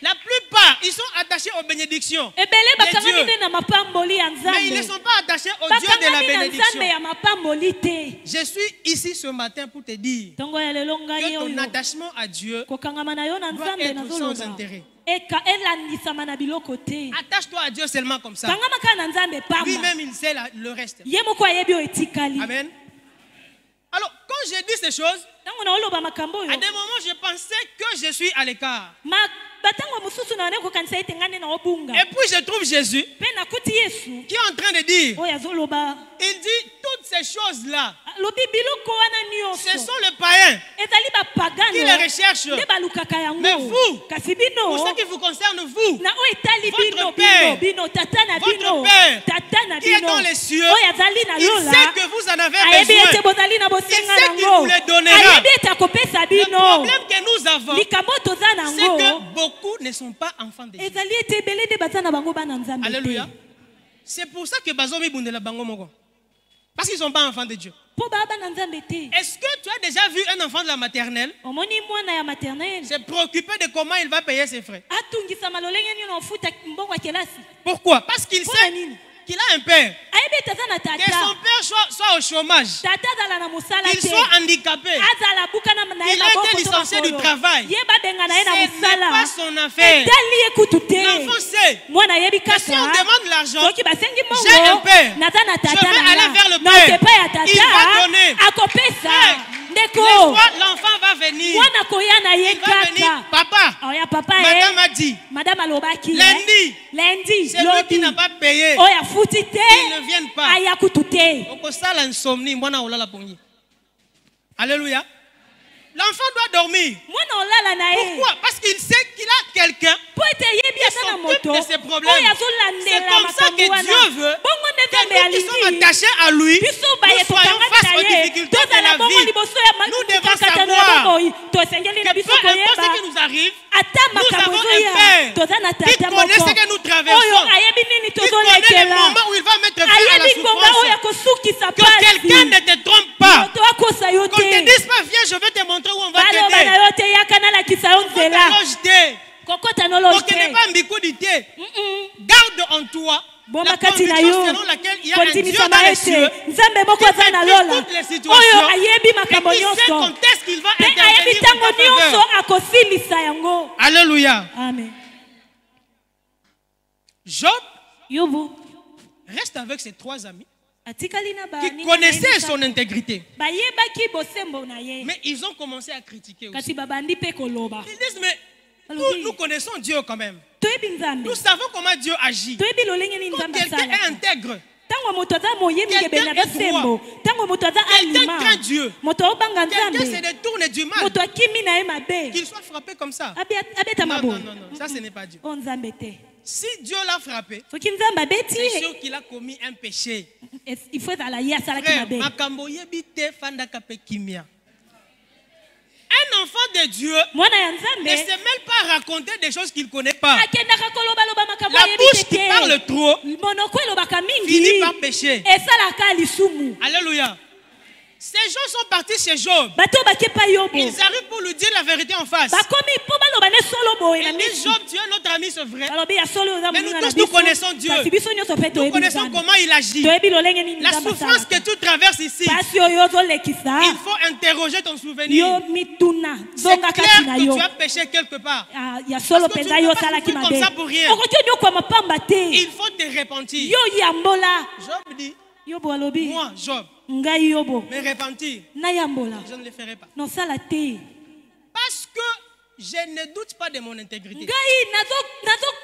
La plupart, ils sont attachés aux bénédictions ebele de bakangami Dieu. nde na mapamboli ya Mais ils ne nzambe sont pas attachés au Dieu de la bakangami na bénédiction. nzambe ya mapamboli te Je suis ici ce matin pour te dire ntongo ya lelo ngai que ton oyo attachement à Dieu, kokangama na yo na doit nzambe être sans nazoloba intérêt. elandisama na biloko te attache-toi à Dieu seulement comme ça. kangama kaka na nzambe pamba Lui-même, il sait le reste. ye moko ayebi oyo etikali Amen. Alors, quand j'ai dit ces choses, ntango naoloba makambo à oyo des moments, je pensais que je suis à l'écart. batango mosusu na kokanisa ete ngane na obunga. Et puis je trouve Jésus Pe nakuti Yesu. qui est en train de dire, Oya zoloba. il dit toutes ces choses-là, Lobi biloko wana nyoso. ce sont les païens Ezali ba pagano. qui les recherchent. Ne balukaka yango. Mais vous, kasi bino. Pour ce qui vous concerne, vous, Na oitali votre bino Père, bino tata na votre bino. Père, Tata na qui est bino. dans les cieux, Oya zali na il lola. sait que vous en avez Ayebi ete besoin. bozali na Il bosenga sait qu'il nango. vous les donnera. Ayebi ete akopesa Le bino. problème que nous avons, Likambo toza c'est nango. que beaucoup ne sont pas enfants de Dieu. Ezali ete ebele nde baza na bango bana nzambe te. Alléluia. C'est pour ça que Bazomi Bundela Bango Moko. Parce qu'ils ne sont pas enfants de Dieu. Po ba bana nzambe te. Est-ce que tu as déjà vu un enfant de la maternelle Omoni mwana ya maternelle. se préoccuper de comment il va payer ses frais? Atungisa malolenge nyo ofuta mbongo ya kelasi. Pourquoi? Parce qu'il Pour sait nini? qu'il a un père. Ayebi ete aza na Que tata. son père soit au chômage. Tata azala na mosala Qu'il te. soit handicapé. Azala buka na Il a été licencié du travail. Ye babenga na ye na Ce n'est mosala. pas son affaire. Etali ye kutu te. L'enfant sait Mwana ayebi que si on kaka. demande l'argent, Soki basengi j'ai un mbongo. père. Naza na Je tata vais na aller vers le na père. okepa ya Il va tata. donner. Akopesa. Hey, Ndeko. des fois, l'enfant va venir. Mwana koya na ye Il va venir. kaka. Papa, Oya papa madame a dit, Madame alobaki. lundi, Lundi. c'est lui qui n'a pas payé. Oya futi te. Ils ne viennent pas. Aya kutu te. Okosala insomnie, mwana olala pongi. Alléluia. L'enfant doit dormir. Mwana olala na ye. Pourquoi? Parce qu'il sait qu'il a quelqu'un Po ete yebi qui aza na s'occupe moto. de ses problèmes. Oya C'est azolandela comme ça que makambo wana. Dieu veut Bongo nde que nzambe nous qui sommes alingi. attachés à lui, Biso nous baye soyons tokangaki face aux na ye. difficultés de Tozala la bongo vie. liboso ya Nous devons makakatano ya savoir bomoi. Tosengeli na que biso peu importe koyeba. ce qui nous arrive, Ata nous makambo avons ezoya. un Père Toza na qui tata connaît moko. ce que nous Oyo traversons. ayebi nini Il connaît les tozolekela. moments où il va mettre fin à la Ayebi ngonga oyo souffrance. akosukisa Que quelqu'un pasi. ne te trompe pas. Moto akosa yo Qu'on te te. dise pas, viens, je vais te montrer où on va Baloba na t'aider. yo te yaka nalakisa yo On nzela. t'alloge te. Kokota nologe Donc, il n'est te. pas mbikoudi te. Garde en toi Bomba la kati na conviction yo. selon laquelle il y a un Dieu Kontinisa dans na les ete. cieux Nzambe moko qui aza na maîtrise lola. toutes les situations Oyo ayebi et makambo qui sait nyonso. quand est-ce qu'il va Pe ayebi intervenir ntango en ta nyonso faveur. akosilisa yango. Alléluia. Amen. Job Yobu reste avec ses trois amis atikali na ba qui connaissaient son intégrité. bayebaki bosembo na ye. Mais ils ont commencé à critiquer aussi. Kasi babandi pe koloba. Ils disent, mais nous connaissons Dieu quand même. Toyebi nzambe. Nous savons comment Dieu agit. Toyebi lolenge ni Quand nzambe quelqu'un asala. est intègre, Tango moto aza moyebi Quelqu'un ngebe na est bosembo. Tango moto aza quelqu'un alima. craint Dieu, Moto obanga quelqu'un se nzambe. détourne du mal, Moto akimi na ye mabe. qu'il soit frappé comme ça. Abeta Non, mabo. non, non, non, ça ce n'est pas Dieu. O nzambe te. Si Dieu l'a frappé, Soki nzambe abeti c'est ye. sûr qu'il a commis un péché. Il faut ezala ye asalaki Frère, mabe. makambo yebi te fandaka pe kimia. Un enfant de Dieu Mwana ya ne nzambe. sait même pas raconter des choses qu'il ne connaît pas. Akendaka kolobaloba makambo La ayebi bouche te qui te. parle trop Monoko elobaka mingi. finit par pécher. Esalaka lisumu. Alléluia. Ces gens sont partis chez Job. Bato bakepa yobo. Ils arrivent pour lui dire la vérité en face. Bakomi po baloba ne solo boye na Ils disent, misi. Job, tu es notre ami, c'est vrai. Balobi ya solo eza Mais nous moninga tous, na nous biso. connaissons Dieu. Kasi biso nyonso pe Nous toyebi connaissons nzambe. comment il agit. Toyebi lolenge nini La nzambe souffrance asalaka. que tu traverses ici, Pasi oyo ozolekisa. il faut interroger ton souvenir. Yo mituna. C'est Zonga clair kati na que yo. tu as péché quelque part. Ah, ya solo Parce que tu penza ne yo peux pas osalaki souffrir mabe. comme ça pour rien. Okoki onyokwama pamba te. Il faut te repentir. Yo yambola. Job dit, Yobo alobi. moi, Job, Ngai yobo. me repentir, Na yambola. je ne le ferai pas. Nosala te. Parce que je ne doute pas de mon intégrité. Ngai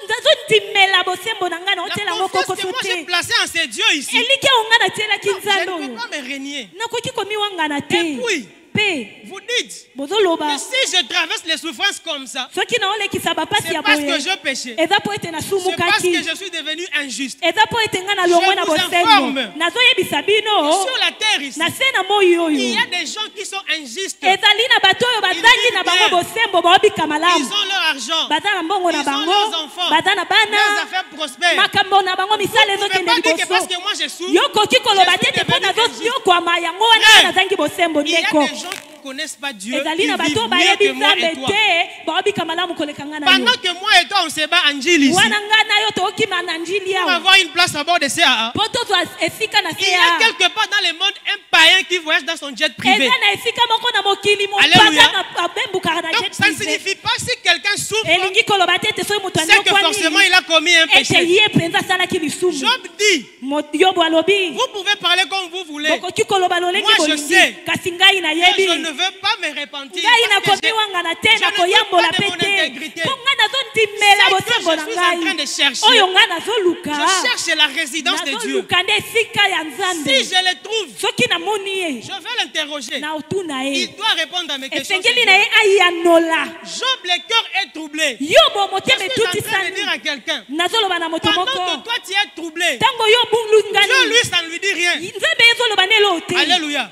nazondimela bosembo na ngai na La otela ngo confiance koko que moi j'ai te. placée en ces dieux ici, Elike onga na tielaki je nzambe ne peux oyo. pas me régner. Nakoki komiwangana Et te. puis, Pe vous dites bozoloba. que si je traverse les souffrances comme ça, Soki naolekisa bapasi c'est ya parce que boye. je péché. Eza po ete C'est parce que nasumukaki. je suis devenu injuste. Eza po ete nga na longwe na Je vous bosembo. informe. Nazoyebisa bino. Sur la terre ici, Na se na moi oyo. il y a des gens qui sont injustes. Ezali na bato oyo bazangi na bango bosembo baobika Ils malamu. ont leur argent. Baza na mbongo Ils na ont bango. leurs enfants. Baza na Leurs bana. affaires prospèrent. Makambo na bango misala Vous ne pouvez pas ezokende dire que parce liboso. que moi je souffre, Yokoki koloba te te mpo nazoyokwama yango wana nazangi bosembo il y a ndeko. des gens qui ne connaissent pas Dieu, qui Ezali na vivent bato mieux bayebi que moi et nzambe toi. te baobika malamu koleka nga na yo. Pendant que moi et toi on se bat en Gilles ici, Wana nga na yo tookima na njili pour awa. avoir une place à bord de CAA, Po tozwa esika na il y a sea. quelque part dans le monde un païen qui voyage dans son jet privé. Eza na esika moko na mokili Alléluia. mopaka abembukaka na Donc jet ça ne privé. signifie pas si quelqu'un souffre, Elingi koloba te ete soki moto c'est que forcément anyokwani il a commis un ete péché. ye mpenza asalaki lisumu. Job dit, Yobo alobi vous pouvez parler comme vous voulez. bokoki koloba lolenge Moi, je bolingi sais kasi ngai Mais nayebi je ne veux pas me repentir. ngai Parce que nakomiwangana te je ne doute nakoyambola pas de pe mon te intégrité. mpo ngai ondimela que bosembo je na suis en train ngai de chercher, oyo ngai nazoluka je cherche la résidence de Dieu. nazoluka nde esika ya Si nzambe je le trouve, soki namoni ye je vais l'interroger. na otuna Il ye doit répondre à mes questions. esengeli na ye ayanola Job, le cœur est troublé. yobo Je motema suis en train de etutisani dire à quelqu'un, nazoloba na moto pendant que moko toi tu es troublé, ntango yo Dieu, bulungani lui, ça ne lui dit rien. nzambe ezoloba nelo te Alléluia.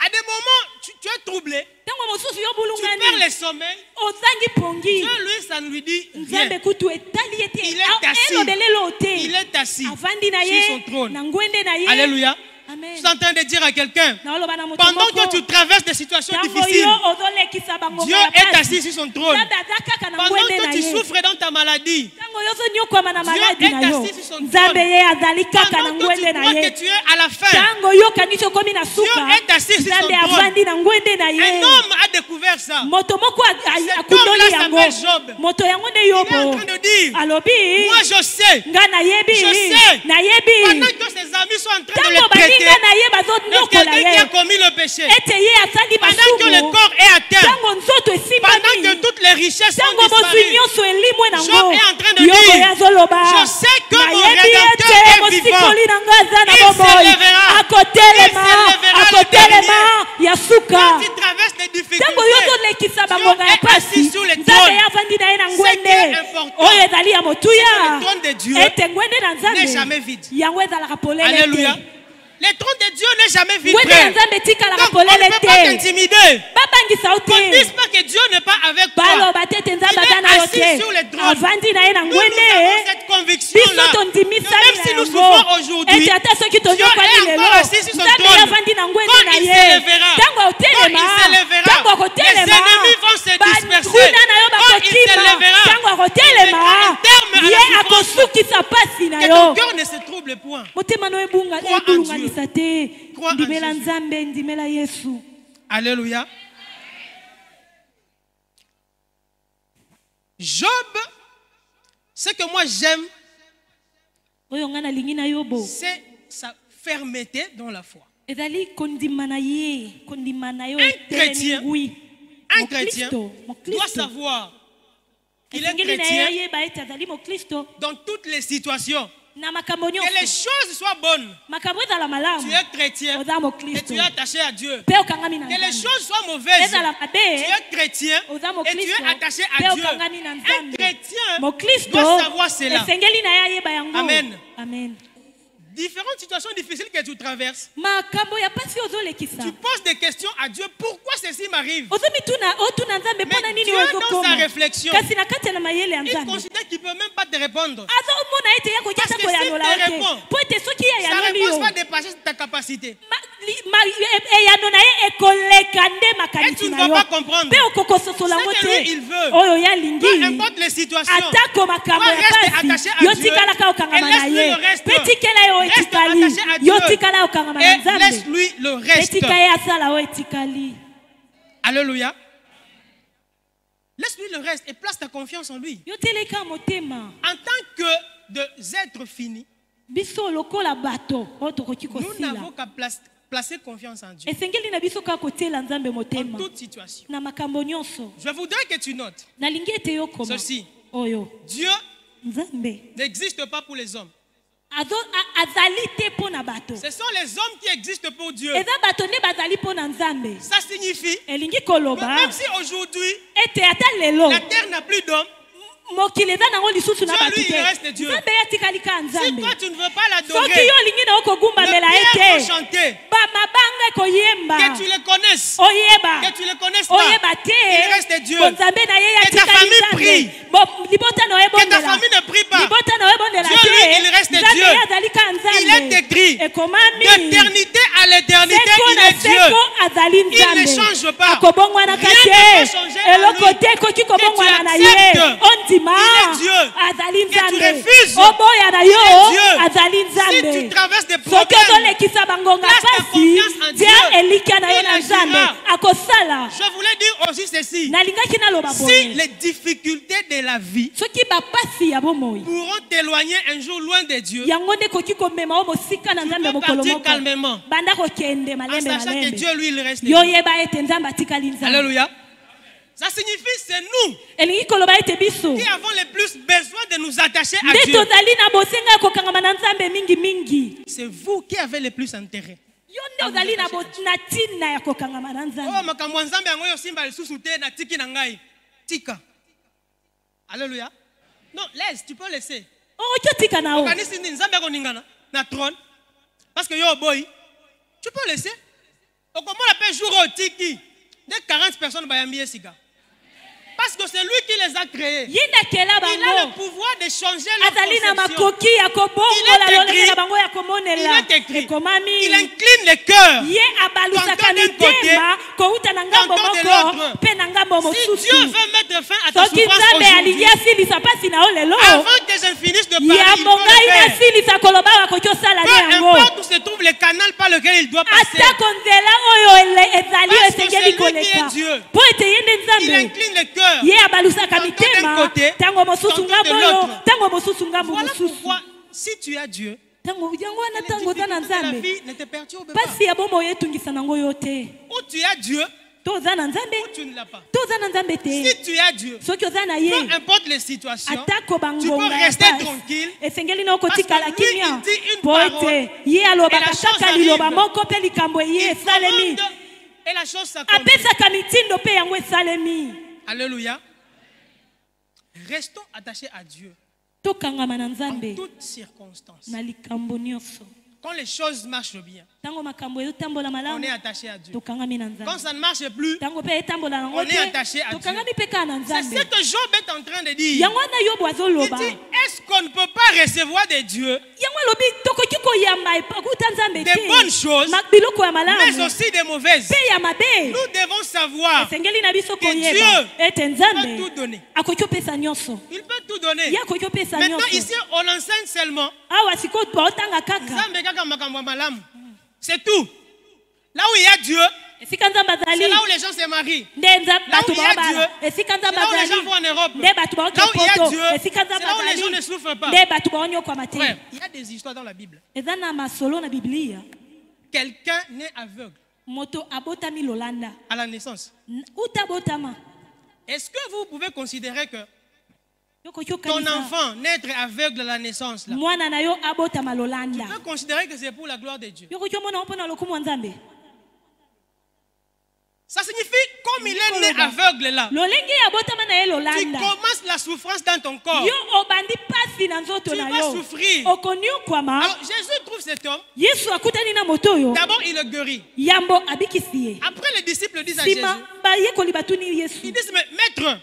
À des moments, tu es troublé, ntango mosusu yo tu perds bulungani le sommeil. ozangi pongi Dieu, lui, ça ne lui dit rien. nzambe kutu etali ye te Il est assis. elobelelo te Il est assis avandi na sur ye son trône. na ngwende na ye Alléluia. Amen. Je suis en train de dire à quelqu'un, naoloba na moto pendant moko que tu traverses des situations ntango difficiles, yo ozolekisa bangonga Dieu ya est pasi assis sur son trône. nzambe aza kaka na Pendant ngwende na que tu ye souffres dans ta maladie, ntango yo ozonyokwama na Dieu maladi est na yo assis sur son nzambe trône. ye azali kaka na pendant que tu ngwende na crois ye que tu es à la fin, ntango yokanisi okomi na suka Dieu est assis sur nzambe son trône. avandi na ngwende na un ye homme a découvert ça. moto moko homme-là akundoli yango s'appelle Job. moto yango nde Il est en yobo train de dire, alobi moi je sais, nga nayebi Je sais. nayebi pendant que ses amis sont en train de le ntango traiter, baninga na ye de bazonyokola quelqu'un qui ye a commis le péché, ete ye asali pendant que le masumu corps est atteint, ntango nzoto pendant que esimbami toutes les richesses sont ntango bozwi disparues, nyonso elimwe nango Job est en train de yobo dire, ye azoloba je sais que mon nayebi Rédempteur ete est vivant. mosikoli na nga aza na Il bomoi s'élèvera. akotelema Il s'élèvera le akotelema ya suka Quand il traverse les difficultés, ntango yo ozolekisa bangonga ya Dieu est assis pasi sur le nzambe trône. ye avandi na ye na Ce qui ngwende est important, oyo ezali ya motuya le trône de Dieu ete ngwende na n'est jamais nzambe vide. yango ezalaka polele Alléluia. te Le trône de Dieu n'est jamais vide. ngwende na frère. nzambe etikala Donc on ne polele peut pas te t'intimider. babangisa yo On ne te dise pas que Dieu n'est pas avec toi. baloba te ete nzambe Il aza est na yo assis sur le te trône. avandi na ye na Nous ngwende avons cette conviction-là. biso tondimisami Même si na nous yango souffrons aujourd'hui, ete ata soki Dieu tonyokwani est lelo encore assis sur son nzambe ye trône. avandi na ngwende Quand na il ye s'élèvera, ntango akotelema quand il s'élèvera, ntango les akotelema ennemis vont se disperser. bakuna na yo Quand il bakokima s'élèvera, ntango akotelema il mettra un terme à la ye souffrance. akosukisa pasi na Que ton yo cœur ne se trouble point. motema no Crois en ebulunganisa te Crois en ndimela Jésus. nzambe ndimela yesu Alléluia. Job, ce que moi j'aime, oyo ngai nalingi na yobo c'est sa fermeté dans la foi. ezali kondima na ye kondima na yo Un etelemi chrétien, ngwi Un chrétien doit savoir qu'il est esengeli na ye chrétien oyeba ete azali moklisto dans toutes les situations. na makambo Que les nyonso choses soient bonnes. makambo ezala malamu Tu es chrétien oza et moklisto tu es attaché à Dieu. mpe okangami na Que les nzambe choses soient mauvaises. ezala Tu mabe es chrétien oza et tu moklisto es attaché mpe à Dieu. okangami na Un nzambe chrétien moklisto doit savoir cela. esengeli na ye ayeba yango Amen. amen Différentes situations difficiles que tu traverses. makambo ya pasi ozolekisa Tu poses des questions à Dieu. Pourquoi ceci m'arrive? ozomituna otuna nzambe mpona Mais nini Dieu, dans ozokoma sa réflexion, kasi na kati ya na mayele ya il nzambe considère qu'il ne peut même pas te répondre. azomona ete ya kokia Parce ta que koyanola s'il te yo te répond, mpo ete soki ye Sa ayanoli réponse yo va dépasser ta capacité. eyano na ye ekoleka nde Et tu makanisi ne na vas yo pas comprendre. mpe okokososola ngo Ce que lui, il te veut. oyo Peu yalingi importe les situations. atako makambo Toi, ya reste pasi attaché à yo Dieu tikalaka okangama et na laisse-lui ye le reste. mpe tikela yo Reste etikali attaché à yo Dieu. tikala okangama na Et nzambe laisse-lui le mpe reste. tika ye asala oyo etikali Alléluia. Laisse-lui le reste et place ta confiance en lui. yo teleka motema En tant que des êtres finis, biso lokola bato oyo tokoki nous kosila n'avons qu'à placer confiance en Dieu. esengeli na biso kaka kotiela nzambe En motema toute situation. na makambo nyonso Je voudrais que tu notes nalingi ete yo koma ceci. oyo Dieu nzambe n'existe pas pour les hommes. azali te mpo na bato Ce sont les hommes qui existent pour Dieu. eza bato nde bazali mpo na nzambe Ça signifie elingi que koloba même si aujourd'hui ete ata lelo la terre n'a plus d'hommes, mokili eza nango lisusu na Dieu, bato lui, te il reste Dieu. nzambe ye atikali ka si nzambe toi tu ne veux pas soki l'adorer, yo olingi na okogumbamela le ye pierre te faut chanter, bamabanga ekoyemba que tu le connaisses, oyeba que tu le connaisses pas, oyeba il reste te Dieu. bonzambe na ye Que ta yatikali famille nzambe prie. libota na Que ta oyebondela famille ne prie pas. libota na oyebondela Dieu, lui, il reste te nzambe Dieu. ye azali ka Il est nzambe écrit ekomami d'éternité à l'éternité, seko il na est Dieu. seko azali Il ne nzambe change pas. akobongwanaka Rien ne te peut changer en eloko lui. te ekoki Que tu kobongwana na ye acceptes. ondima Il est Dieu. azali Que tu nzambe refuses. oboya na Il yo est Dieu. azali Si tu nzambe traverses des soki problèmes, ozolekisa bangonga place ta pasi confiance en tia Dieu. elika na yo Il na agira. nzambe akosala je voulais dire aussi ceci. nalingaki naloba Si boye les difficultés de la vie soki bapasi ya bomoi pourront t'éloigner un jour loin de Dieu, yango nde ekoki komema o mosika na nzambe peux mokolo partir moko calmement. banda kokende En malembe sachant que malembe Dieu, lui, il reste yo Dieu. yeba ete nzambe atikali nzambe Alléluia. Ça signifie c'est nous elingi koloba ete biso qui avons le plus besoin de nous attacher à nde Dieu. tozali na bosenga ya kokangama na nzambe mingi. C'est vous qui avez le plus intérêt. Yo nde ozali na ntina ya kokangama na Oh, nzambe. makambo ya nzambe yango yo simba lisusu te na tiki na ngai. Tika. Alléluia. Non, laisse, tu peux laisser. Okyo tika na o. Okanisi ni nzambe ko ningana na trône. Parce que yo boy, tu peux laisser. Okomona pe jour au tiki. De 40 personnes bayambi esika. Parce que c'est lui qui les a créés. Il Yinda a bango. le pouvoir de changer leur Azali na conception. makoki ya kobongola lolenge na bango ya komonela. Il est écrit. Ekomami. Il incline les cœurs. Ye abalusaka Tantôt d'un côté, mitema kouta na ngambo tantôt de moko l'autre. pe na ngambo Si mosusu. Dieu veut mettre fin à ta Soki souffrance nzambe aujourd'hui, alingi asilisa pasi na yo lelo avant que je finisse de parler, ya il faut le mongai faire. nasilisa koloba bakoki osala Peu nde yango importe où se trouve le canal par lequel il doit passer, atako nzela oyo ezali Parce que esengeli c'est lui qui koleka est Dieu. mpo ete ye nde il nzambe incline les cœurs. ye abalusaka Tantôt d'un mitema côté, ntango mosusu tantôt de ngambo oyo l'autre. ntango mosusu ngambo Voilà mosusu pourquoi, si tu as Dieu, ntango yango wana les ntango oza na difficultés de la nzambe vie ne te perturbent pas. pasi ya bomoi etungisa nango yo te Ou tu as Dieu, to oza na nzambe ou tu ne l'as pas. to oza na nzambe te Si tu as Dieu, soki oza na ye peu importe les situations, atako tu peux bangonga ya rester pasi tranquille. esengeli na okotikala Parce que lui, kimia il dit une po parole, ete ye alobaka et la chose kaka arrive. liloba moko mpe likambo ye Il esalemi commande et la chose s'accomplit. apesaka mitindo mpe yango esalemi Alléluia. Restons attachés à Dieu tokangama na en nzambe toutes circonstances. na likambo nyonso Quand les choses marchent bien, ntango makambo ezotambola on malamu est attaché à Dieu. tokangami na Quand nzambe ça ne marche plus, ntango mpe etambola nango on est attaché à te Dieu. tokangami mpe kaka na c'est nzambe ce que Job est en train de dire. yango wana yobo Il azoloba dit, est-ce qu'on ne peut pas recevoir de Dieu, yango alobi tokoki koyamba kuta nzambe des bonnes choses, biloko ya mais malamu aussi des mauvaises? mpe ya mabe Nous devons savoir esengeli na biso que koyeba Dieu ete peut nzambe tout donner. akoki opesa nyonso Il peut tout donner. ye akoki opesa Maintenant, nyonso ici, on enseigne seulement. awa sikoyo baotanga kaka Nzambe kaka makambo ya malamu. C'est tout. Là où il y a Dieu, esika nzambe c'est azali là où les gens se marient. nde Là bato où il y a baobala Dieu, esika c'est nzambe là où les azali gens vont en Europe. nde bato baoki Là où il y a poto Dieu, esika c'est nzambe là où les gens azali ne souffrent pas. nde bato baonyokwama te Frère, il y a des histoires dans la Bible. eza na masolo na biblia Quelqu'un né aveugle moto abotami lolanda à la naissance. uta botama Est-ce que vous pouvez considérer que yokoki ton okanisa enfant naître aveugle à la naissance, là, mwana na yo abotama lolanda tu peux considérer que c'est pour la gloire de Dieu? yokoki omona ngo mpona lokumu ya nzambe Ça signifie, comme il est né aveugle là, lolenge abotama na ye tu lolanda commences la souffrance dans ton corps. yo obandi pasi na nzoto Tu na vas yo souffrir. okoniokwama Alors Jésus trouve cet homme. yesu akutani na moto oyo D'abord, il le guérit. yambo abikisi ye Après, les disciples disent à Jésus, nsima bayekoli batuni ils yesu disent, mais maître,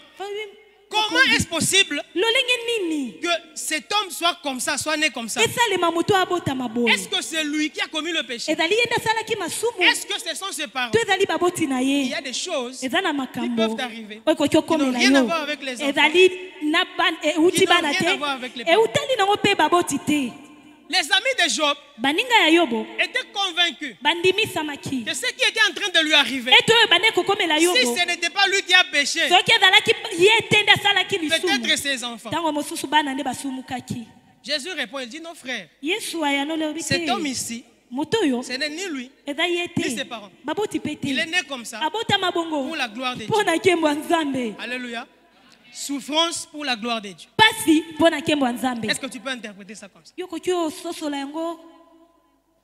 comment est-ce possible lolenge nini que cet homme soit comme ça, soit né comme ça? esalema moto abotama boye Est-ce que c'est lui qui a commis le péché? ezali ye nde asalaki masumu Est-ce que ce sont ses parents? to ezali baboti na Il y ye a des choses eza na qui makambo peuvent arriver, oyo ekoki qui n'ont okomela rien à yo voir avec les enfants, ezali na euti qui n'ont bana rien à te voir avec les parents. eutali nango mpe baboti te Les amis de Job baninga ya yobo étaient convaincus bandimisamaki que ce qui était en train de lui arriver, ete oyo bande kokomela si yobo ce n'était pas lui qui a péché, soki ezalaki ye te nde asalaki peut-être lisumu ses enfants. ntango mosusu bana nde basumukaki Jésus répond, il dit, non frère, yesu ayano lobi cet homme te ici, moto oyo ce n'est ni lui, eza ye ni te ses parents. baboti mpe Il est te né comme ça abotama bongo pour la gloire de Dieu. mpo na nkembo ya nzambe Alléluia. Souffrance pour la gloire de Dieu. pasi mpo na nkembo ya nzambe Est-ce que tu peux interpréter ça comme ça? yokoki ososola yango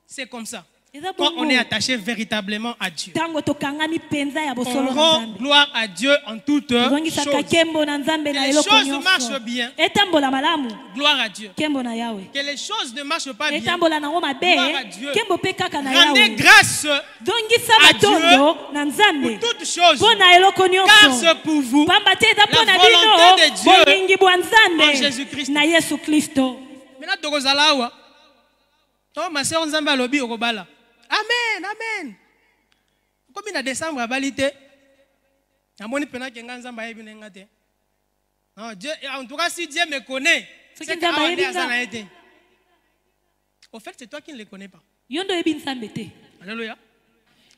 C'est comme ça. eza Quand on est bongo attaché véritablement à Dieu, ntango tokangami mpenza ya on bosolo na rend nzambe gloire à Dieu en toutes ozongisaka choses. nkembo na nzambe na Que les eloko choses marchent nyonso bien. etambola malamu Gloire à Dieu. nkembo na yawe Que les choses ne marchent pas bien. etambola nango mabe Gloire à Dieu. nkembo mpe kaka na Rendez yawe grâce zongisa à matondo na nzambe pour toutes choses. mpo na eloko Car nyonso c'est pour vous pamba te eza mpo la na volonté de bino Dieu bolingi bwa en nzambe Jésus-Christ. na yesu kristo Maintenant, tokozala awa. Oh, ma sœur Nzambe alobi okobala. Amen, amen. Comme na décembre abali te. Namoni pena kenga Nzambe ayebi nenga te. Non, Dieu, en tout cas, si Dieu me connaît, Ce c'est qui Nzambe ayebi nga. Au fait, c'est toi qui ne le connais pas. yo nde oyebi nzambe te Alléluia.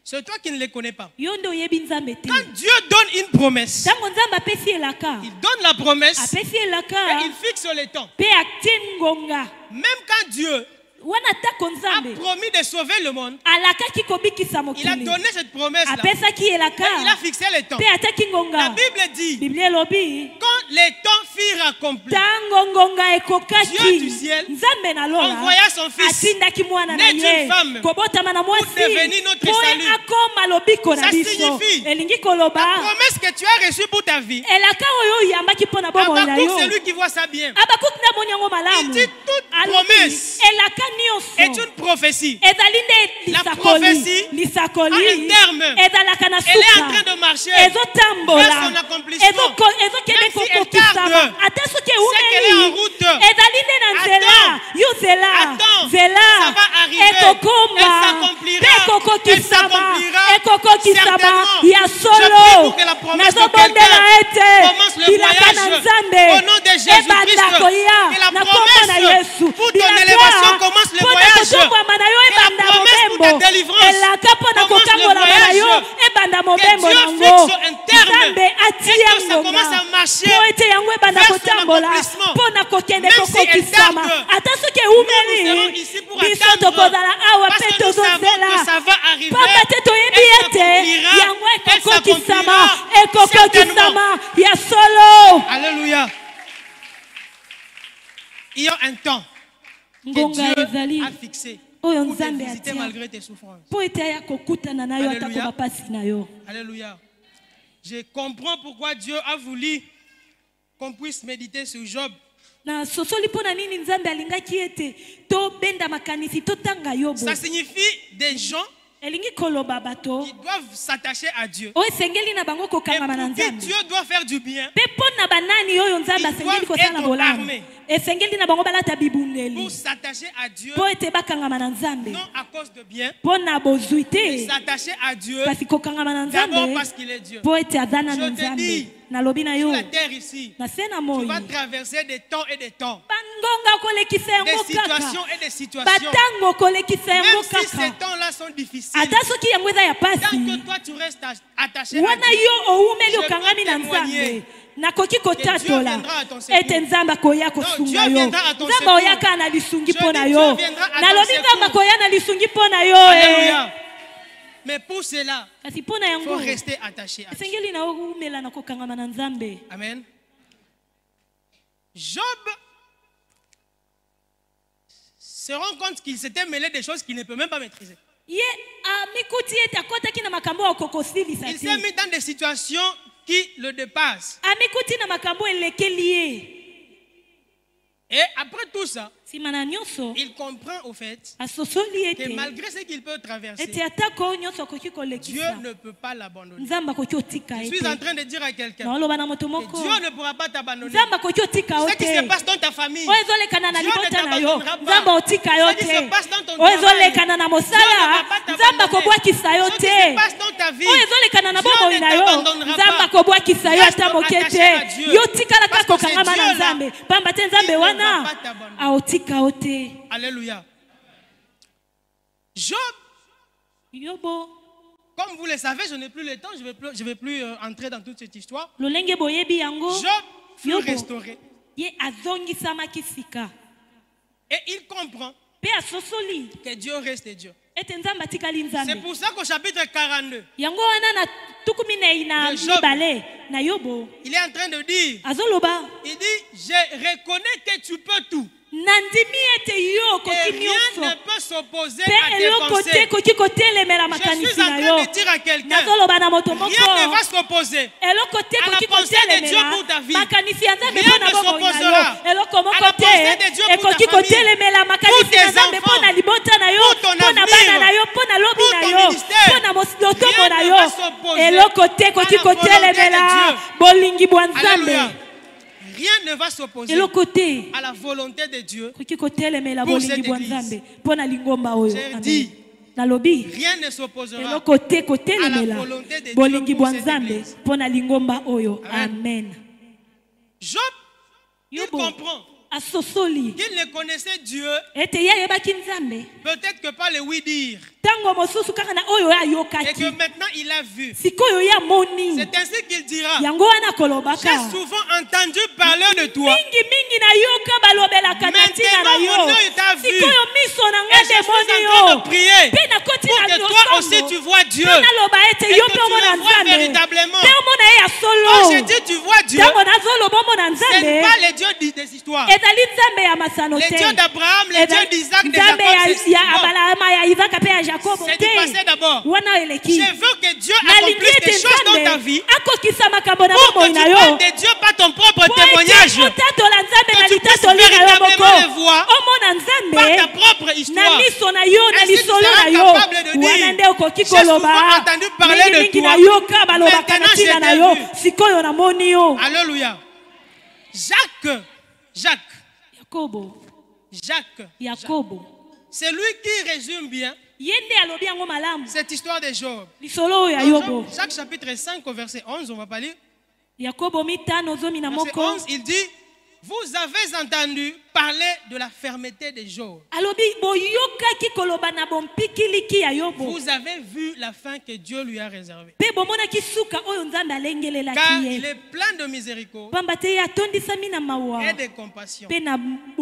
C'est toi qui ne le connais pas. yo nde oyebi nzambe te Quand Dieu donne une promesse, ntango nzambe apesi elaka il donne la promesse apesi et elaka il fixe le temps. mpe atie ngonga Même quand Dieu wana tako a nzambe promis de sauver le monde. alakaki kobikisa Il a mokili donné cette promesse-là. apesaki Il a elaka fixé le temps. mpe ataki La ngonga Bible dit, biblia elobi quand les temps furent accomplis, ntango ngonga Dieu du ekokaki ciel nzambe na lola envoya son fils atindaki mwana na né d'une ye femme kobotama na mwasi devenir notre po salut. akoma lobiko na Ça biso signifie, elingi la koloba promesse que tu as reçue pour ta vie, elaka oyo oyambaki mpo na bomoi na Habakkuk, yo c'est lui qui voit ça bien. abakuki na boni yango Il malamu dit toute Alobi, promesse elaka est nyonso une prophétie. ezali nde La lisakoli prophétie a un lisakoli terme. ezalaka na Elle est en train suka de marcher ezotambola vers son accomplissement. ezokende Même si elle kokokisama tarde, ata soki c'est qu'elle est en eumeli route. ezali nde na nzela Attends. yo zela Attends. zela Ça va arriver. ekokoma Elle s'accomplira. mpe ekokokisama Elle s'accomplira. ekokokisama Certainement. ya Je prie solo pour que la promesse de nazobondela quelqu'un ete commence le bilaka na voyage nzambe au nom de Jésus-Christ. ebanda koya Que la na kombo na promesse yesu pour ton élévation commence le mpo na voyage. kotombwama na yo Que la ebanda promesse pour mobembo ta délivrance elaka mpo na commence le kokambolama na yo voyage. ebanda Que mobembo Dieu nango fixe un terme nzambe et atia que ça commence à ngonga marcher mpo ete yango ebanda vers son kotambola accomplissement. mpo na kokende Même si elle kokokisama tarde, ata soki nous serons eumeli ici pour biso attendre. tokozala awa Parce mpe que nous savons tozozela que ça va arriver. pamba te toyebi Elle ete s'accomplira. yango Elle ekokokisama s'accomplira. ekokokisama ya solo Alléluia. Il y a un temps que ngonga Dieu ezali a fixé oyo pour te nzambe visiter atia malgré tes souffrances. mpo ete aya kokutana na yo atako Alléluia. bapasi na yo Alléluia. Je comprends pourquoi Dieu a voulu qu'on puisse méditer sur Job. na sosoli mpo na nini nzambe alingaki ete tobenda makanisi totanga yobo Ça signifie des gens elingi koloba bato qui doivent s'attacher à Dieu. oyo esengeli na bango Et kokangama na pour qui nzambe Dieu doit faire du bien mpe mpo na banani oyo nzambe Ils asengeli doivent kosala être bolamu armés. esengeli na bango balata pour bibundeli s'attacher à Dieu, mpo ete bakangama na nzambe non à cause de bien, mpo na bozwi mais te s'attacher à Dieu kasi kokangama na d'abord nzambe parce qu'il est Dieu. mpo ete aza nanu Je te nzambe dis, nalobi na Sur yo la terre ici, na se na tu moi vas traverser des temps et des temps, bangonga kolekisa des yango situations kaka et des situations. batango kolekisa Même yango si kaka ces temps-là sont difficiles, ata soki yango eza ya tant pasi que toi tu restes attaché à wana Dieu, yo owumeli Je okangami peux na témoigner nzambe nakoki Dieu kotatola viendra à ton secours. ete nzambe akoya Dieu kosunga yo viendra à ton nzambe secours. oyaka na lisungi Je mpo na dis, yo Dieu viendra à ton nalobi secours. nzambe akoya na lisungi mpo na yo Alléluia. Mais pour cela, kasi mpo na il faut yango rester attaché à Dieu. esengeli na owumela na kokangama na nzambe Amen. Job se rend compte qu'il s'était mêlé des choses qu'il ne peut même pas maîtriser. ye amikuti ete akɔtaki na makambo oyo akokosilisa Il te s'est mis dans des situations qui le dépassent. amikuti na makambo elekeli ye Et après tout ça, nsima na nyonso il comprend au fait asosoli que ete malgré ce qu'il peut traverser, ete atako oyo nyonso akoki Dieu kolekisa ne peut pas l'abandonner. nzambe akoki otika Je ye suis en te train de dire à quelqu'un naoloba na moto que moko Dieu ne pourra pas t'abandonner. nzambe akoki otika yo Ce qui se te passe dans ta famille, oyo ezolekana na Dieu ne libota na yo t'abandonnera pas. nzambe otika yo Ce qui se passe dans te ton oyo travail, ezolekana na Dieu mosala ne va pas nzambe t'abandonner. akobwakisa yo Ce qui te se passe dans ta vie, oyo ezolekana na Dieu bomoi ne na yo t'abandonnera nzambe pas. akobwakisa yo Reste ata moke attaché à te Dieu. yo tikala Parce kaka que c'est okangama na Dieu là nzambe pamba te nzambe qui ne va wana pas t'abandonner. aotika yo te Alléluia. Job, yobo comme vous le savez, je n'ai plus le temps, je ne vais plus entrer dans toute cette histoire. lolenge boyebi yango Job fut Yobo. restauré. ye azongisamaki sika Et il comprend mpe asosoli que Dieu reste Dieu. ete nzambe atikali C'est nzambe pour ça qu'au chapitre 42, yango wana na tuku minei na Le Job. mibale na yobo il est en train de dire, azoloba il dit, je reconnais que tu peux tout. nandimi ete yo Et okoki rien ne nyonso peut s'opposer mpe à tes eloko te pensées. ekoki kotelemela Je makanisi suis en na train yo de dire à quelqu'un, nazoloba na moto moko rien ne va s'opposer eloko te à la ekoki pensée de Dieu kotelemela pour ta vie. makanisi ya nzambe Rien mpo na ne bomoi na s'opposera yo eloko à moko la pensée de te Dieu pour ekoki ta famille, kotelemela makanisi pour na tes nzambe mpo enfants, na libota na yo pour ton mpo na avenir, bana na yo mpo na lobi pour na ton yo ministère. mpo na lotombo Rien na ne yo va s'opposer eloko te ekoki à la volonté de kotelemela Dieu. bolingi bwa Alléluia. nzambe Rien ne va s'opposer eloko te à la volonté de Dieu. koki kotelemela Pour bolingi cette bwa église. nzambe mpo na lingomba oyo J'ai Amen. dit, nalobi Rien ne s'opposera. eloko te à kotelemela la volonté de Dieu bolingi pour bwa cette nzambe église. mpo na lingomba oyo Amen. amen Job, il yobo comprend asosoli qu'il ne connaissait Dieu ete ye ayebaki nzambe peut-être que pas le oui dire. te tango mosusu kaka na oyo Et que ayokaki maintenant il a vu. sikoyo ya moni C'est ainsi qu'il dira. yango wana kolobaka J'ai souvent entendu parler de toi. mingi na yoka balobelaka na ntina na Maintenant, mon yo œil t'a vu. sikoyo miso na Et nga je suis demoni en train de yo prier mpe nakoti pour na que toi aussi tu vois Dieu. naloba ete Et yo que mpe tu omona le vois nzambe véritablement. mpe omona ye ya Quand solo je dis tu vois Dieu, ntango nazoloba omona ce n'est nzambe pas les dieux des histoires. ezali nzambe ya masano Les te dieux d'Abraham, les dieux d'Isaac, de nzambe Jacob, c'est ya non. abalama ya ivaka mpe ya jakobo C'est du passé d'abord. wana eleki Je veux que Dieu nalingi accomplisse ete des choses dans ta vie nzambe akokisa makambo na pour que bomoi tu na yo parles de Dieu par ton propre témoignage. otatola nzambe na Que tu puisses litatoli na yo moko véritablement le voir omona par nzambe ta propre na histoire. miso na yo na Ainsi, tu lisolo seras na yo capable de dire, wana nde okoki j'ai souvent koloba entendu parler de mingi toi. na yoka balobaka na Maintenant, ntina je na t'ai yo vu. sikoyo namoni yo Alléluia. Jacques, yakobo c'est lui qui résume bien ye nde alobi yango malamu cette histoire de Job. lisolo oyo ya Dans yobo Jacques chapitre 5 au verset 11, on va pas lire. yakobo mitano zomi na Verset moko 11, il dit, vous avez entendu parler de la fermeté de Job. alobi boyokaki koloba na bompikiliki ya yobo Vous avez vu la fin que Dieu lui a réservée. mpe bomonaki suka oyo nzambe Car alengelelaki il ye est plein de miséricorde pamba te ye atondisami na mawa et de compassion. mpe na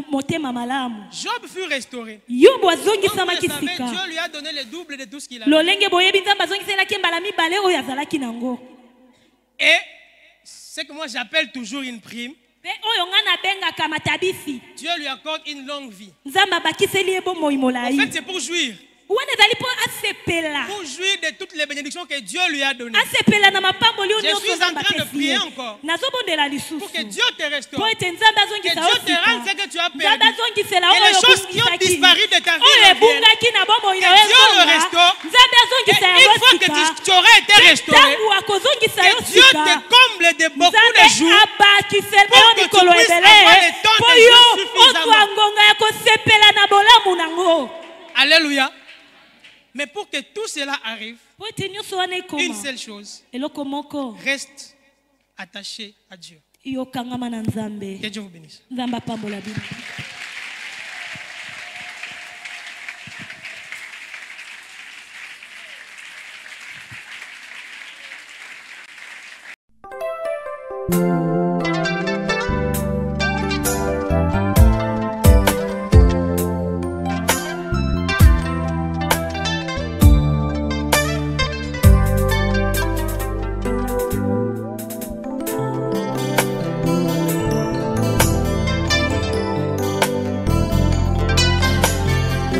motema malamu Job fut restauré. yobo Comme vous azongisamaki le savez, sika Dieu lui a donné le double de tout ce qu'il a. lolenge boyebi nzambe azongiselaki mbala mibale oyo azalaki nango Et ce que moi j'appelle toujours une prime, mpe oyo ngai nabengaka matabisi Dieu lui accorde une longue vie. nzambe abakiseli ye bomoi En molai fait, c'est pour jouir. wana ezali mpo asepela Pour jouir de toutes les bénédictions que Dieu lui a données. asepela na mapamboli oyo Je nyonso suis en nzambe train de apesi prier ye encore. nazobondela Pour que lisusu Dieu te restaure. mpo ete nzambe Que azongisa Dieu yo te rende ce sika que tu as nzambe perdu. azongisela Que oyo les choses qui ont obungisaki disparu de ta vie oyo reviennent. ebungaki na bomoi na yo Que Dieu le ezonga restaure. nzambe Et azongisa une yango fois que sika tu aurais été restauré, ntango akozongisa yo que Dieu te sika comble de beaucoup de nzambe jours abakisela pour yo que tu mikolo puisses ebele avoir le temps mpo de yo Dieu suffisamment. ozwa ngonga ya kosepela na bolamu nango Alléluia. Mais pour que tout cela arrive, mpo ete nyonso wana une ekoma seule chose, eloko moko reste attaché à Dieu. yokangama na nzambe Que Dieu vous bénisse. nzambe apambola bino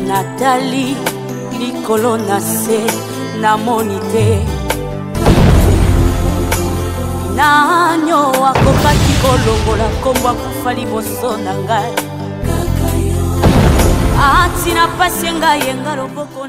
natali likolo na se namoni te nanyo akokaki kolongola nkombo akufa liboso na ngai atina pasi ngai yenga loboko